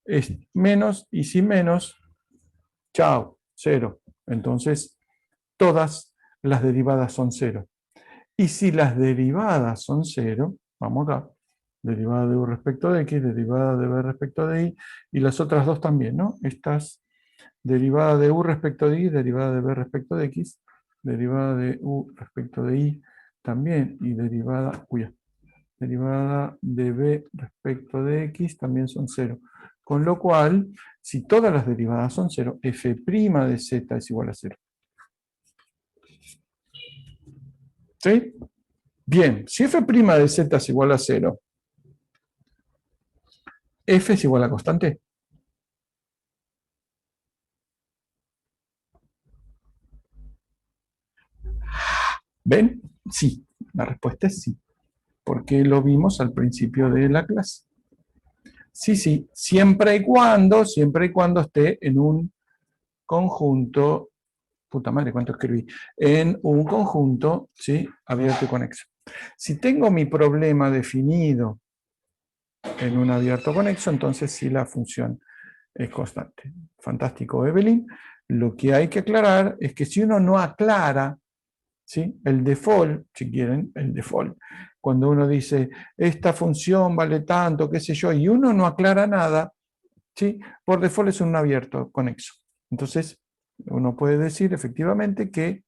es menos y sin menos, chao, 0. Entonces, todas las derivadas son 0. Y si las derivadas son 0, vamos acá, derivada de u respecto de x, derivada de b respecto de i, y las otras dos también, ¿no? Estas, derivada de u respecto de i, derivada de b respecto de x, derivada de u respecto de i también, y derivada de b respecto de x también son 0. Con lo cual, si todas las derivadas son 0, f' de z es igual a 0. ¿Sí? Bien, si f' de z es igual a 0, f es igual a constante. ¿Ven? Sí, la respuesta es sí, porque lo vimos al principio de la clase. Sí, siempre y cuando esté en un conjunto, puta madre, ¿cuánto escribí? En un conjunto, ¿sí? Abierto y conexo. Si tengo mi problema definido en un abierto conexo, entonces sí la función es constante. Fantástico, Evelyn. Lo que hay que aclarar es que si uno no aclara, ¿sí? El default, si quieren, el default, cuando uno dice, esta función vale tanto, qué sé yo, y uno no aclara nada, ¿sí? Por default es un abierto conexo. Entonces, uno puede decir efectivamente que,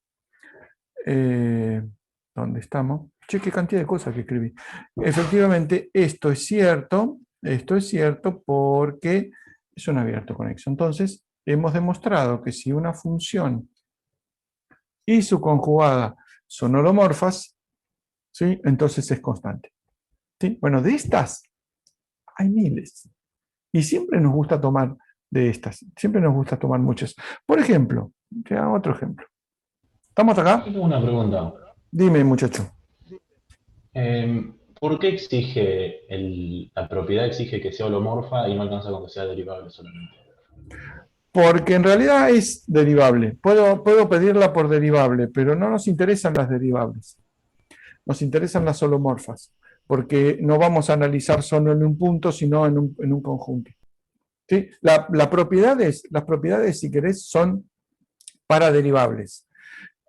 ¿dónde estamos? Che, qué cantidad de cosas que escribí. Efectivamente, esto es cierto porque es un abierto conexo. Entonces, hemos demostrado que si una función y su conjugada son holomorfas, ¿sí? Entonces es constante. ¿Sí? Bueno, de estas hay miles. Y siempre nos gusta tomar de estas. Siempre nos gusta tomar muchas. Por ejemplo, te hago otro ejemplo. ¿Estamos acá? Yo tengo una pregunta. Dime, muchacho. ¿Por qué la propiedad exige que sea holomorfa y no alcanza con que sea derivable solamente? Porque en realidad es derivable. Puedo pedirla por derivable, pero no nos interesan las derivables. Nos interesan las holomorfas, porque no vamos a analizar solo en un punto, sino en un conjunto. ¿Sí? Las propiedades, si querés, son para derivables.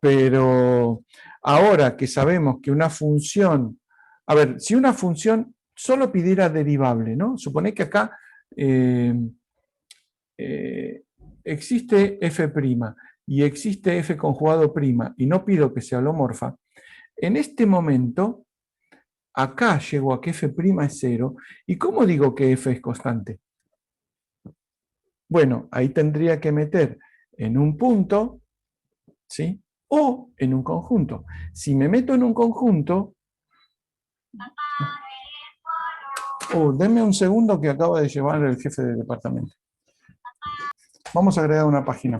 Pero ahora que sabemos que una función, a ver, si una función solo pidiera derivable, ¿no? Supone que acá existe f' y existe f conjugado prima y no pido que sea holomorfa, en este momento, acá llego a que f' es 0. ¿Y cómo digo que f es constante? Bueno, ahí tendría que meter en un punto, ¿sí? O en un conjunto. Si me meto en un conjunto... denme un segundo que acaba de llevar el jefe de departamento. Vamos a agregar una página.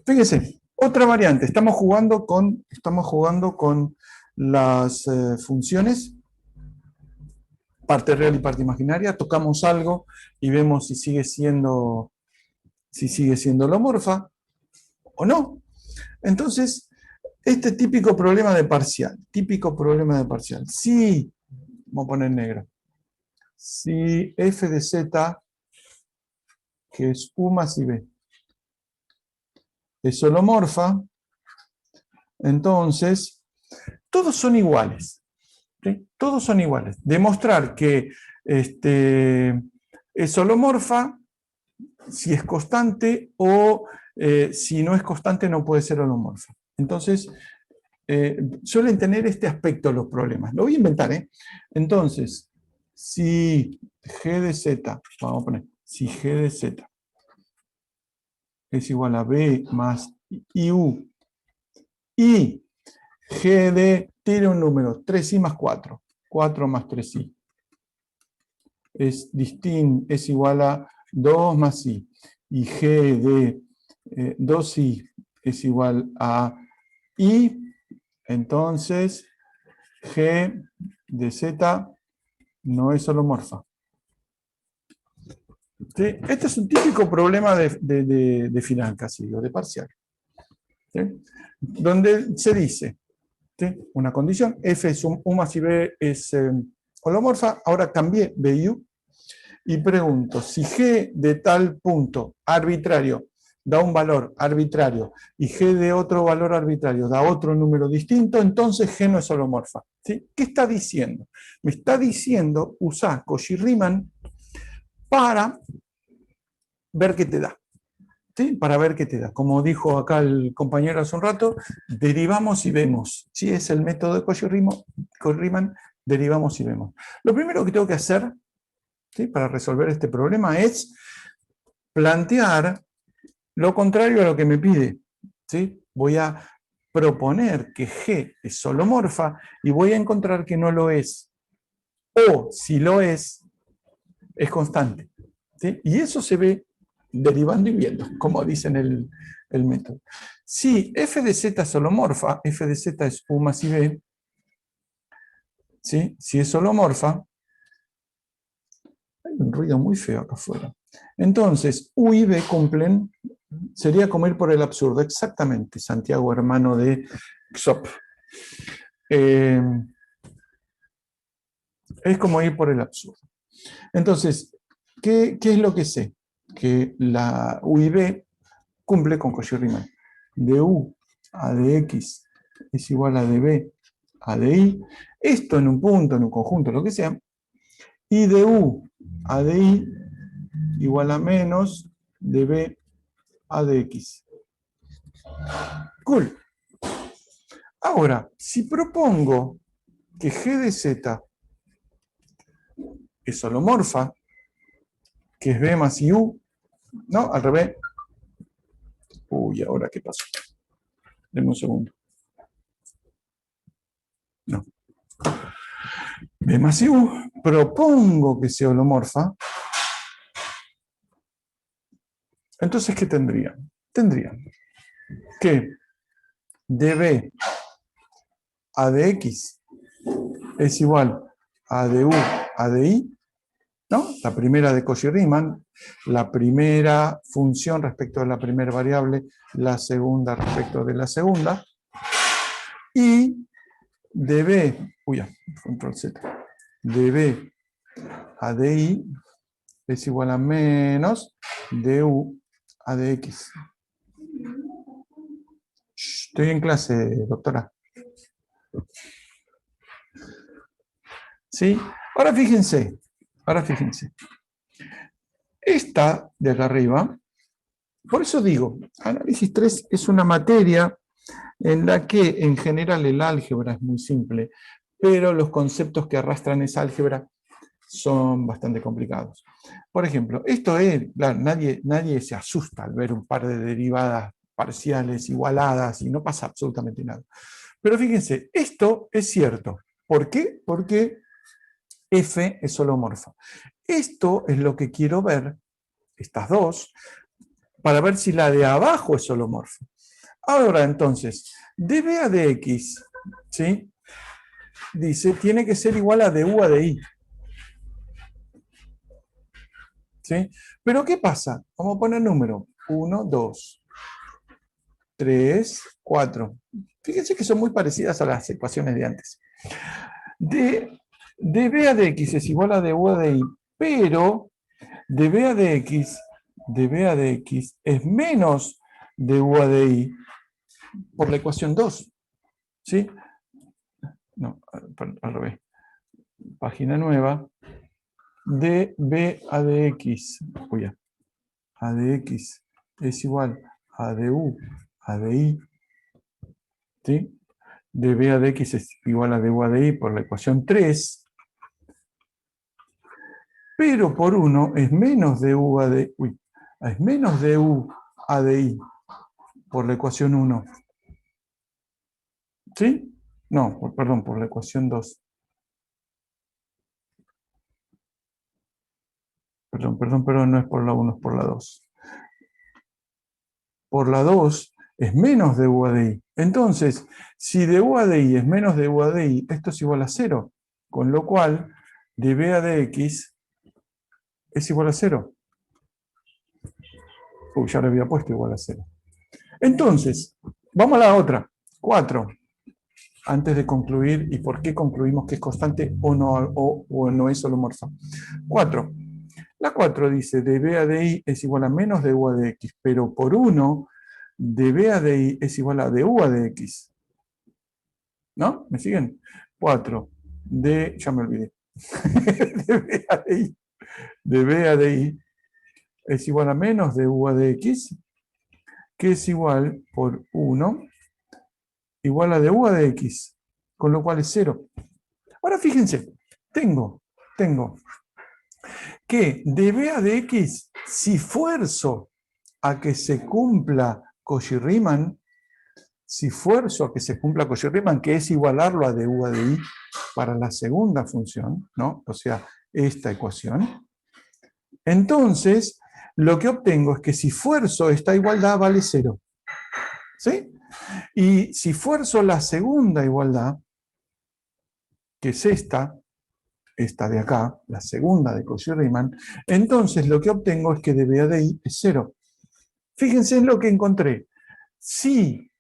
Fíjese, otra variante. Estamos jugando con las funciones, parte real y parte imaginaria. Tocamos algo y vemos si sigue siendo holomorfa o no. Entonces, este típico problema de parcial. Si, vamos a poner negro, si f de z, que es u más i b, es holomorfa, entonces todos son iguales. ¿Sí? Todos son iguales. Demostrar que es holomorfa si es constante o si no es constante no puede ser holomorfa. Entonces, suelen tener este aspecto los problemas. Lo voy a inventar, ¿eh? Entonces, si g de z, vamos a poner, si g de z es igual a b más iu y g de, tiene un número, 3i más 4, 4 más 3i, es igual a 2 más i, y g de 2i es igual a i, entonces g de z no es holomorfa. ¿Sí? Este es un típico problema de final casi, o de parcial. ¿Sí? Donde se dice, ¿sí? Una condición, f es u más i b es holomorfa, ahora cambié b y u, y pregunto, si g de tal punto arbitrario da un valor arbitrario y g de otro valor arbitrario da otro número distinto, entonces g no es holomorfa. ¿Sí? ¿Qué está diciendo? Me está diciendo usar Cauchy-Riemann para ver qué te da. ¿Sí? Para ver qué te da. Como dijo acá el compañero hace un rato, derivamos y vemos. ¿Sí? Es el método de Cauchy-Riemann, derivamos y vemos. Lo primero que tengo que hacer, ¿sí? Para resolver este problema es plantear lo contrario a lo que me pide. ¿Sí? Voy a proponer que G es holomorfa y voy a encontrar que no lo es. O, si lo es constante. ¿Sí? Y eso se ve derivando y viendo, como dicen el método. Si f de z es holomorfa, f de z es u más i b, ¿sí? Si es holomorfa, hay un ruido muy feo acá afuera. Entonces, u y b cumplen, sería como ir por el absurdo, exactamente, Santiago, hermano de Xop. Es como ir por el absurdo. Entonces, ¿qué es lo que sé? Que la u y b cumple con Cauchy-Riemann. De u a de x es igual a de b a de i. Esto en un punto, en un conjunto, lo que sea. Y de u a de i igual a menos de b a de x. Cool. Ahora, si propongo que g de z es holomorfa, que es b más iu, no, al revés. Uy, ¿ahora qué pasó? Deme un segundo. No. B más U, propongo que sea holomorfa. Entonces, ¿qué tendrían? Tendrían que dB a de X es igual a de U a de I, ¿no? La primera de Cauchy-Riemann, la primera función respecto de la primera variable, la segunda respecto de la segunda, y dB, control Z, dB a de I es igual a menos du a de X. Estoy en clase, doctora. ¿Sí? Ahora fíjense. Esta de acá arriba, por eso digo, análisis 3 es una materia en la que en general el álgebra es muy simple, pero los conceptos que arrastran esa álgebra son bastante complicados. Por ejemplo, esto es, claro, nadie se asusta al ver un par de derivadas parciales igualadas y no pasa absolutamente nada. Pero fíjense, esto es cierto. ¿Por qué? Porque F es holomorfa. Esto es lo que quiero ver, estas dos, para ver si la de abajo es holomorfa. Ahora, entonces, dB a de X, ¿sí? Dice, tiene que ser igual a du a de I. ¿Sí? Pero ¿qué pasa? Vamos a poner número. 1, 2, 3, 4. Fíjense que son muy parecidas a las ecuaciones de antes. dB a de X es igual a du a de I, pero dB a de X es menos du a de I por la ecuación 2. ¿Sí? No, al revés. Página nueva. dB a de X. A de X es igual a du a de I. ¿Sí? dB a de X es igual a du a de I por la ecuación 3. Pero por 1 es menos du a de es menos du a de I por la ecuación 1. ¿Sí? No, perdón, por la ecuación 2. Perdón, no es por la 1, es por la 2. Por la 2 es menos du a de I. Entonces, si du a de I es menos du a de I, esto es igual a 0. Con lo cual, dB a de X es igual a 0. Ya le había puesto igual a 0. Entonces, vamos a la otra. 4. Antes de concluir, ¿y por qué concluimos que es constante o no es holomorfa? 4. La 4 dice, dB a de I es igual a menos du a de X, pero por 1, dB a de I es igual a du a de X. ¿No? ¿Me siguen? 4. Ya me olvidé. dB a de I es igual a menos du a de X, que es igual por 1, igual a du a de X, con lo cual es 0. Ahora fíjense, tengo que dB a de X, si fuerzo a que se cumpla Cauchy-Riemann, que es igualarlo a du a de I para la segunda función, ¿no? O sea, esta ecuación, entonces lo que obtengo es que si fuerzo esta igualdad vale 0. ¿Sí? Y si fuerzo la segunda igualdad, que es esta de acá, la segunda de Cauchy-Riemann, entonces lo que obtengo es que dB a de I es 0. Fíjense en lo que encontré. Si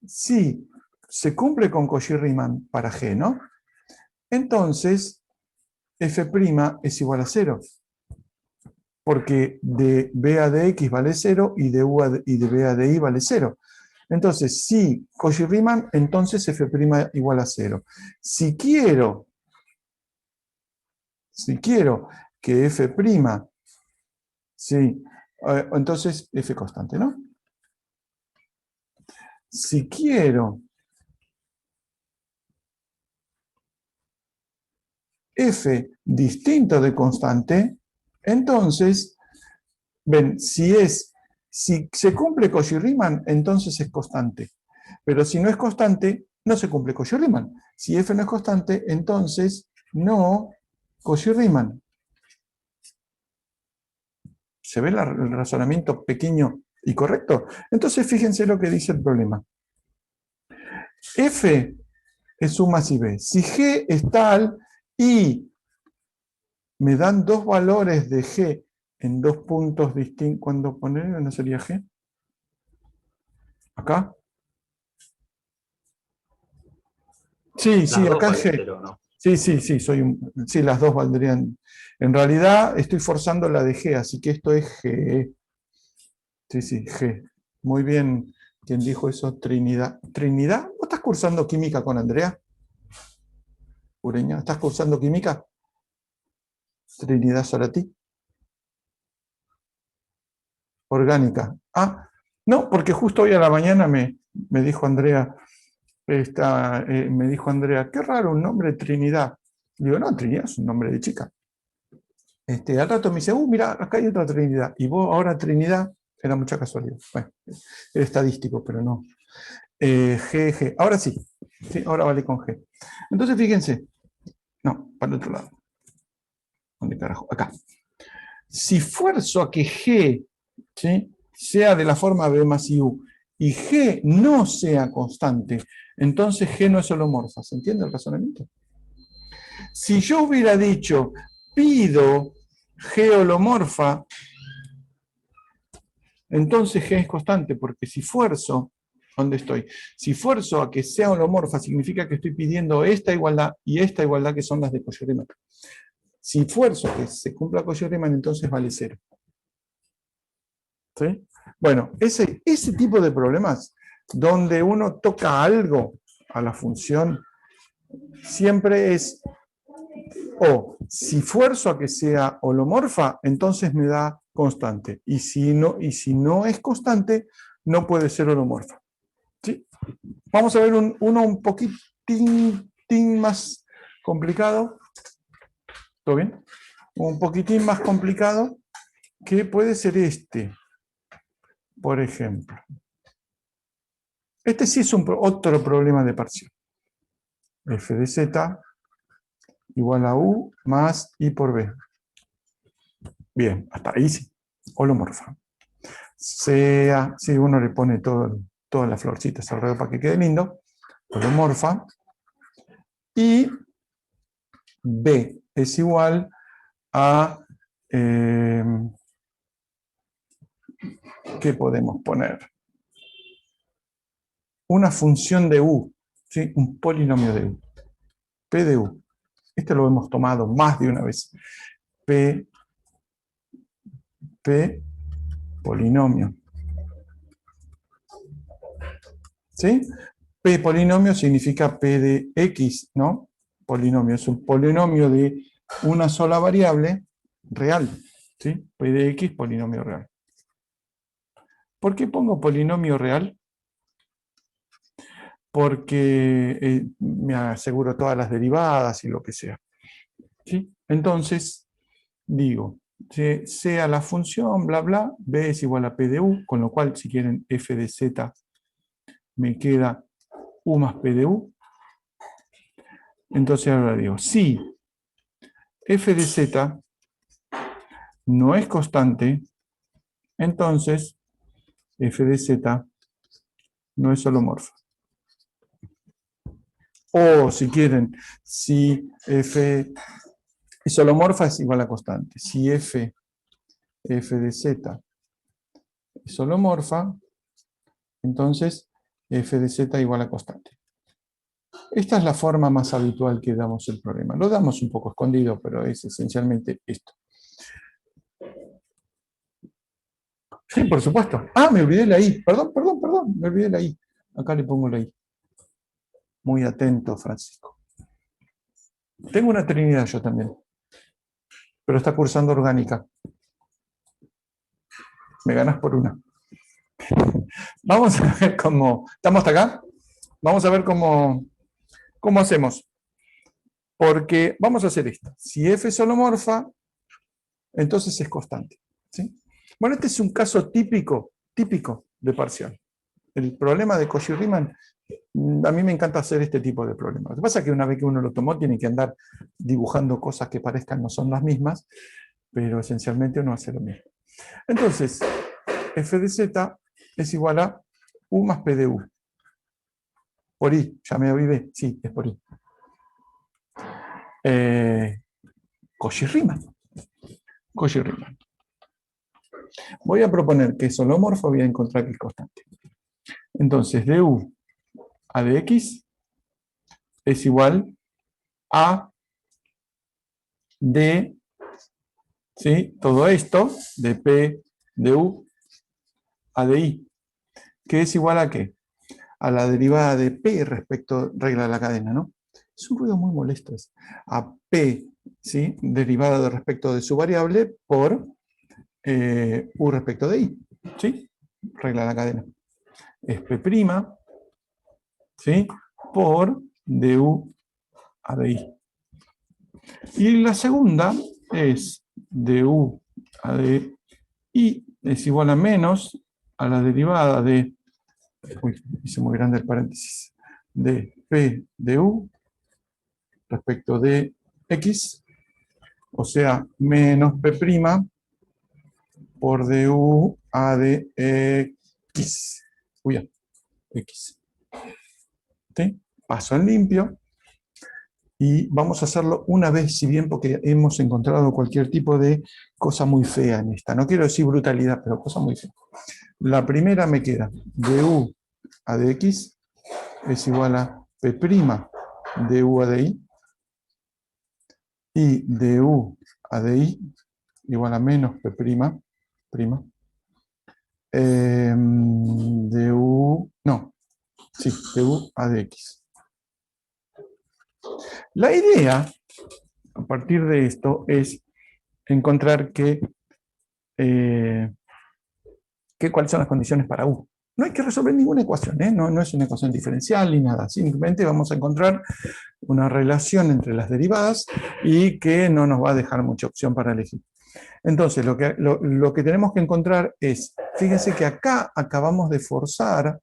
se cumple con Cauchy-Riemann para G, ¿no? Entonces, F' es igual a 0. Porque dB a de X vale 0 y dB a de I vale 0. Entonces, si Cauchy-Riemann, entonces F' igual a 0. Si quiero que F', sí, entonces F constante, ¿no? Si quiero F distinto de constante, entonces, ven, si se cumple Cauchy-Riemann, entonces es constante. Pero si no es constante, no se cumple Cauchy-Riemann. Si f no es constante, entonces no Cauchy-Riemann. ¿Se ve el razonamiento pequeño y correcto? Entonces fíjense lo que dice el problema. F es suma si B. Si G es tal y me dan dos valores de G en dos puntos distintos, ¿cuándo poner? ¿No sería G? ¿Acá? Sí, Las sí, dos acá es valen G. cero, ¿no? Sí, sí, sí, sí, las dos valdrían. En realidad estoy forzando la de G, así que esto es G. Sí, sí, G. Muy bien, quien dijo eso, Trinidad. ¿Trinidad? ¿Vos estás cursando química con Andrea? Ureña, ¿estás cursando química? Trinidad Solati. Orgánica. Ah, no, porque justo hoy a la mañana me dijo Andrea, qué raro un nombre Trinidad. Digo, no, Trinidad es un nombre de chica. Al rato me dice, mira, acá hay otra Trinidad. Y vos ahora Trinidad, era mucha casualidad. Bueno, era estadístico, pero no. G. Ahora sí. Sí, ahora vale con G. Entonces fíjense. No, para el otro lado. ¿Dónde carajo? Acá. Si fuerzo a que G, ¿sí?, sea de la forma B más IU y G no sea constante, entonces G no es holomorfa. ¿Se entiende el razonamiento? Si yo hubiera dicho, pido G holomorfa, entonces G es constante, porque si fuerzo, ¿dónde estoy? Si fuerzo a que sea holomorfa, significa que estoy pidiendo esta igualdad y esta igualdad, que son las de Cauchy-Riemann. Si fuerzo que se cumpla Cauchy-Riemann, entonces vale 0. ¿Sí? Bueno, ese tipo de problemas, donde uno toca algo a la función, siempre es, o si fuerzo a que sea holomorfa, entonces me da constante. Y si no es constante, no puede ser holomorfa. ¿Sí? Vamos a ver uno un poquitín más complicado. ¿Todo bien? Un poquitín más complicado, que puede ser este, por ejemplo. Este sí es otro problema de parcial. F de z igual a U más I por B. Bien, hasta ahí sí. Holomorfa. Sea, si uno le pone todas las florcitas alrededor para que quede lindo, holomorfa. Y B es igual a, ¿qué podemos poner? Una función de U, ¿sí? Un polinomio de U. P de U. Este lo hemos tomado más de una vez. P polinomio. ¿Sí? P polinomio significa P de X, ¿no? Polinomio. Es un polinomio de una sola variable real. ¿Sí? P de X, polinomio real. ¿Por qué pongo polinomio real? Porque me aseguro todas las derivadas y lo que sea. ¿Sí? Entonces, digo, sea la función, bla, bla, B es igual a P de U, con lo cual, si quieren, F de Z me queda U más P de U. Entonces ahora digo, si F de Z no es constante, entonces F de Z no es holomorfa. O si quieren, si F es holomorfa es igual a constante. Si F de Z es holomorfa, entonces F de Z igual a constante. Esta es la forma más habitual que damos el problema. Lo damos un poco escondido, pero es esencialmente esto. Sí, por supuesto. Ah, me olvidé la I. Perdón, me olvidé la I. Acá le pongo la I. Muy atento, Francisco. Tengo una Trinidad yo también, pero está cursando orgánica. Me ganas por una. Vamos a ver cómo... ¿Estamos hasta acá? Vamos a ver cómo hacemos. Porque vamos a hacer esto. Si F es holomorfa, entonces es constante. ¿Sí? Bueno, este es un caso típico de parcial. el problema de Cauchy-Riemann, a mí me encanta hacer este tipo de problemas. Lo que pasa es que una vez que uno lo tomó, tiene que andar dibujando cosas que parezcan no son las mismas, pero esencialmente uno hace lo mismo. Entonces, f de z es igual a u más p de u. Por i, ya me avivé, sí, es por i. Cauchy-Riemann. Cauchy-Riemann. Voy a proponer que es holomorfo, voy a encontrar que es constante. Entonces, du a de x es igual a de, ¿sí?, todo esto, de p de u a de i, que es igual a ¿qué? A la derivada de p respecto, regla de la cadena, ¿no? Es un ruido muy molesto. Es a p, ¿sí?, derivada de respecto de su variable por u respecto de i, ¿sí? Regla de la cadena. Es p', ¿sí?, por du a de i. Y la segunda es du a de i es igual a menos a la derivada de, uy, hice muy grande el paréntesis, de p de u respecto de x, o sea, menos p' por du a de x. Uy, x. ¿Sí? Paso en limpio. Y vamos a hacerlo una vez, si bien, porque hemos encontrado cualquier tipo de cosa muy fea en esta. No quiero decir brutalidad, pero cosa muy fea. La primera me queda du a de x es igual a p' de u a de i, y du a de i igual a menos p', du a de x. La idea, a partir de esto, es encontrar cuáles son las condiciones para u. No hay que resolver ninguna ecuación, ¿eh? No es una ecuación diferencial ni nada. Simplemente vamos a encontrar una relación entre las derivadas y que no nos va a dejar mucha opción para elegir. Entonces, lo que tenemos que encontrar es, fíjense que acá acabamos de forzar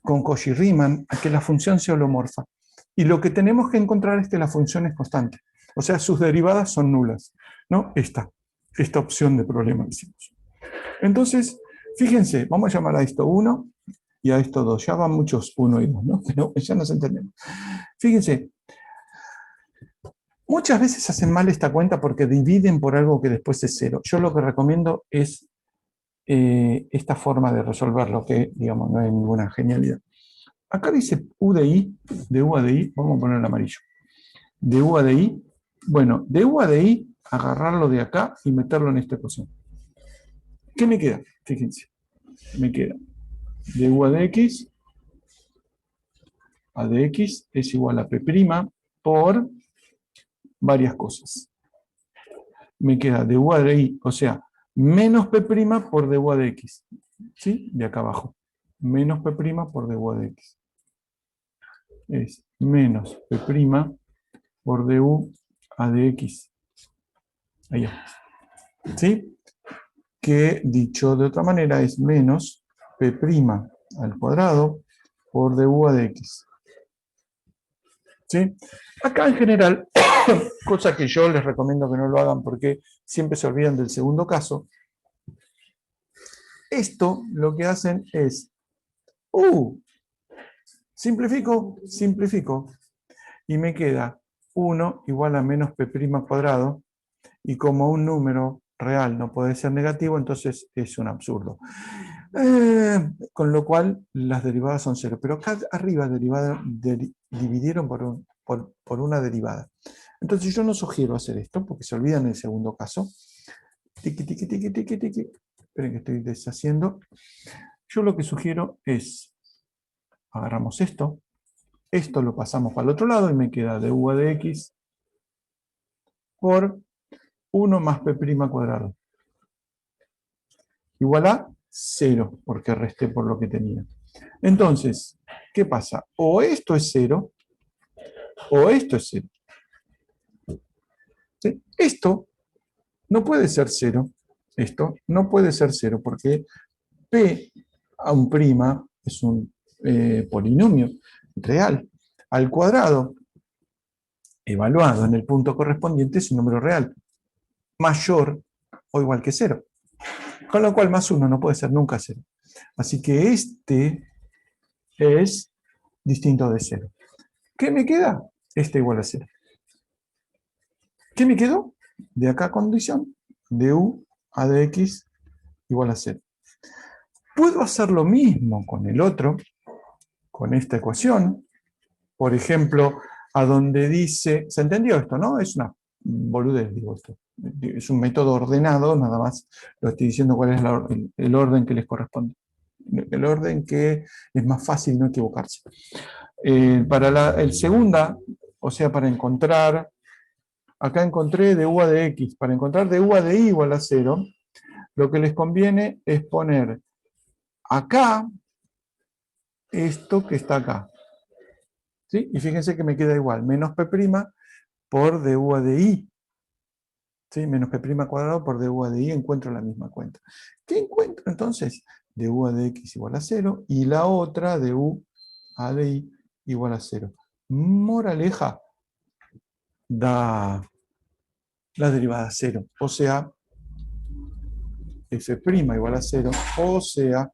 con Cauchy-Riemann a que la función sea holomorfa. Y lo que tenemos que encontrar es que la función es constante. O sea, sus derivadas son nulas, ¿no? Esta opción de problema que hicimos. Entonces, fíjense, vamos a llamar a esto 1 y a esto 2. Ya van muchos 1 y 2, ¿no? Pero ya nos entendemos. Fíjense, muchas veces hacen mal esta cuenta porque dividen por algo que después es 0. Yo lo que recomiendo es esta forma de resolverlo, que, digamos, no hay ninguna genialidad. Acá dice u de i, de u a de i, vamos a poner el amarillo. De u a de i, bueno, de u a de i, agarrarlo de acá y meterlo en esta ecuación. ¿Qué me queda? Fíjense, me queda de u a de x es igual a p' por varias cosas. Me queda de u a de i, o sea, menos p' por du a de x. ¿Sí? De acá abajo. Menos p' por du a de x. Es menos p' por du a de x. Ahí. ¿Sí? Que dicho de otra manera es menos p' al cuadrado por du a de x. ¿Sí? Acá en general, cosa que yo les recomiendo que no lo hagan porque siempre se olvidan del segundo caso, esto lo que hacen es, simplifico, y me queda 1 igual a menos p' cuadrado, y como un número real no puede ser negativo, entonces es un absurdo. Con lo cual las derivadas son 0. Pero acá arriba dividieron por una derivada. Entonces yo no sugiero hacer esto, porque se olvidan el segundo caso. Tiqui, tiqui, tiqui, tiqui, tiqui. Esperen que estoy deshaciendo. Yo lo que sugiero es, agarramos esto lo pasamos para el otro lado y me queda du a de x por 1 más p' cuadrado. Igual a 0, porque resté por lo que tenía. Entonces, ¿qué pasa? O esto es 0, o esto es 0. ¿Sí? Esto no puede ser 0. Esto no puede ser 0, porque P a un prima es un polinomio real al cuadrado, evaluado en el punto correspondiente, es un número real, mayor o igual que 0. Con lo cual más 1 no puede ser nunca 0. Así que este es distinto de 0. ¿Qué me queda? Este igual a 0. ¿Qué me quedó? De acá condición, de u a de x igual a 0. Puedo hacer lo mismo con el otro, con esta ecuación. Por ejemplo, a donde dice, ¿se entendió esto, no? Es una boludez, digo esto. Es un método ordenado, nada más lo estoy diciendo cuál es el orden que les corresponde. El orden que es más fácil no equivocarse. Para el segunda, o sea, para encontrar, acá encontré de u a de x, para encontrar de u a de y igual a 0, lo que les conviene es poner acá esto que está acá. ¿Sí? Y fíjense que me queda igual, menos p' por du a de i. ¿Sí? Menos p' cuadrado por du a de i, encuentro la misma cuenta. ¿Qué encuentro entonces? Du a de x igual a 0 y la otra du a de i igual a 0. Moraleja, da la derivada 0, o sea, f' igual a 0, o sea,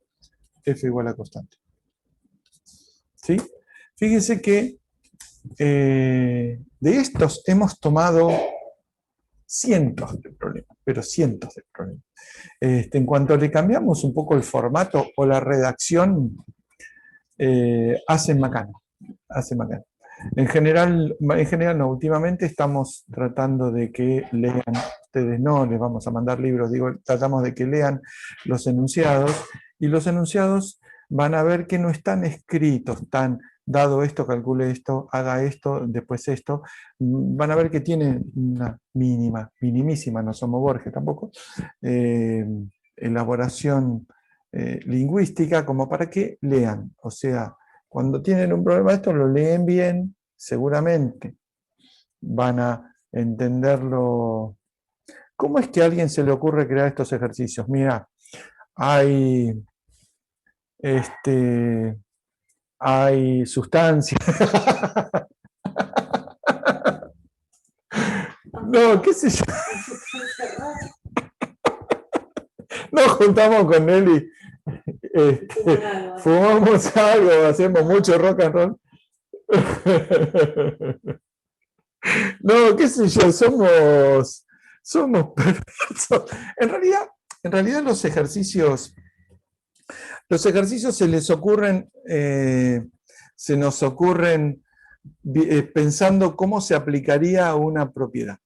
f igual a constante. ¿Sí? Fíjense que de estos hemos tomado cientos de problemas, pero cientos de problemas. En cuanto le cambiamos un poco el formato o la redacción, hacen macana. En general no, últimamente estamos tratando de que lean, ustedes no, les vamos a mandar libros, digo, tratamos de que lean los enunciados, y los enunciados van a ver que no están escritos, están dado esto, calcule esto, haga esto, después esto, van a ver que tienen una minimísima, no somos Borges tampoco, elaboración lingüística como para que lean, o sea, cuando tienen un problema de esto, lo leen bien, seguramente van a entenderlo. ¿Cómo es que a alguien se le ocurre crear estos ejercicios? Mira, hay sustancias. No, qué sé yo. Nos juntamos con Nelly, fumamos algo, hacemos mucho rock and roll. No, qué sé yo, somos perversos. En realidad los ejercicios se nos ocurren pensando cómo se aplicaría a una propiedad.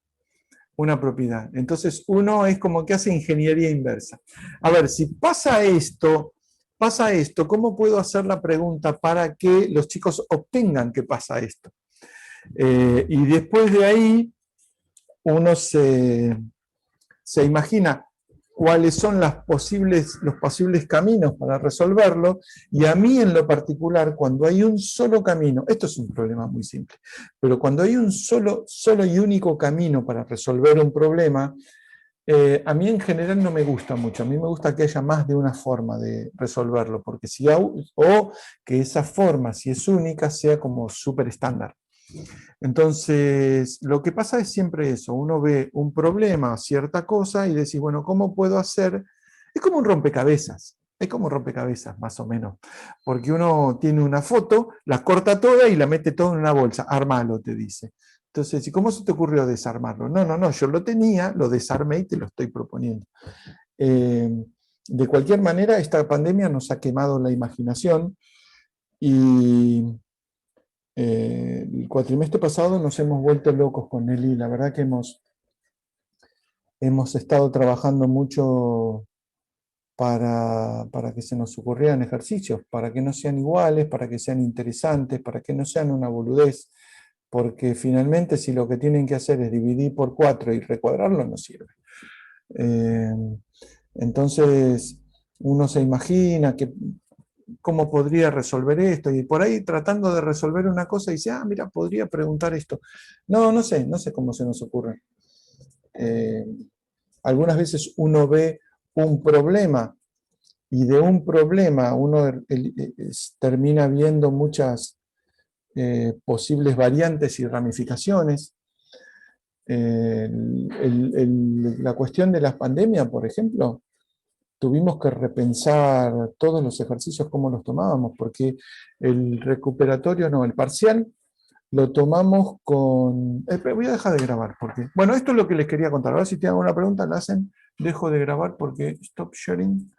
Entonces uno es como que hace ingeniería inversa. A ver, si pasa esto, ¿cómo puedo hacer la pregunta para que los chicos obtengan que pasa esto? Y después de ahí uno se imagina cuáles son los posibles caminos para resolverlo, y a mí en lo particular, cuando hay un solo camino, esto es un problema muy simple, pero cuando hay un solo y único camino para resolver un problema, a mí en general no me gusta mucho, a mí me gusta que haya más de una forma de resolverlo, porque o que esa forma, si es única, sea como súper estándar. Entonces, lo que pasa es siempre eso, uno ve un problema, cierta cosa, y decís, bueno, ¿cómo puedo hacer? Es como un rompecabezas, más o menos, porque uno tiene una foto, la corta toda y la mete toda en una bolsa, armalo, te dice. Entonces, ¿y cómo se te ocurrió desarmarlo? No, yo lo tenía, lo desarmé y te lo estoy proponiendo. De cualquier manera, esta pandemia nos ha quemado la imaginación, y el cuatrimestre pasado nos hemos vuelto locos con Nelly. La verdad que hemos estado trabajando mucho para que se nos ocurrieran ejercicios, para que no sean iguales, para que sean interesantes, para que no sean una boludez, porque finalmente si lo que tienen que hacer es dividir por 4 y recuadrarlo, no sirve. Entonces uno se imagina que cómo podría resolver esto, y por ahí tratando de resolver una cosa dice, mira, podría preguntar esto. No sé cómo se nos ocurre. Algunas veces uno ve un problema y de un problema uno termina viendo muchas posibles variantes y ramificaciones. La cuestión de la pandemia, por ejemplo, tuvimos que repensar todos los ejercicios, cómo los tomábamos, porque el recuperatorio, no, el parcial, lo tomamos con... voy a dejar de grabar, porque... Bueno, esto es lo que les quería contar. Ahora si tienen alguna pregunta, la hacen. Dejo de grabar porque stop sharing.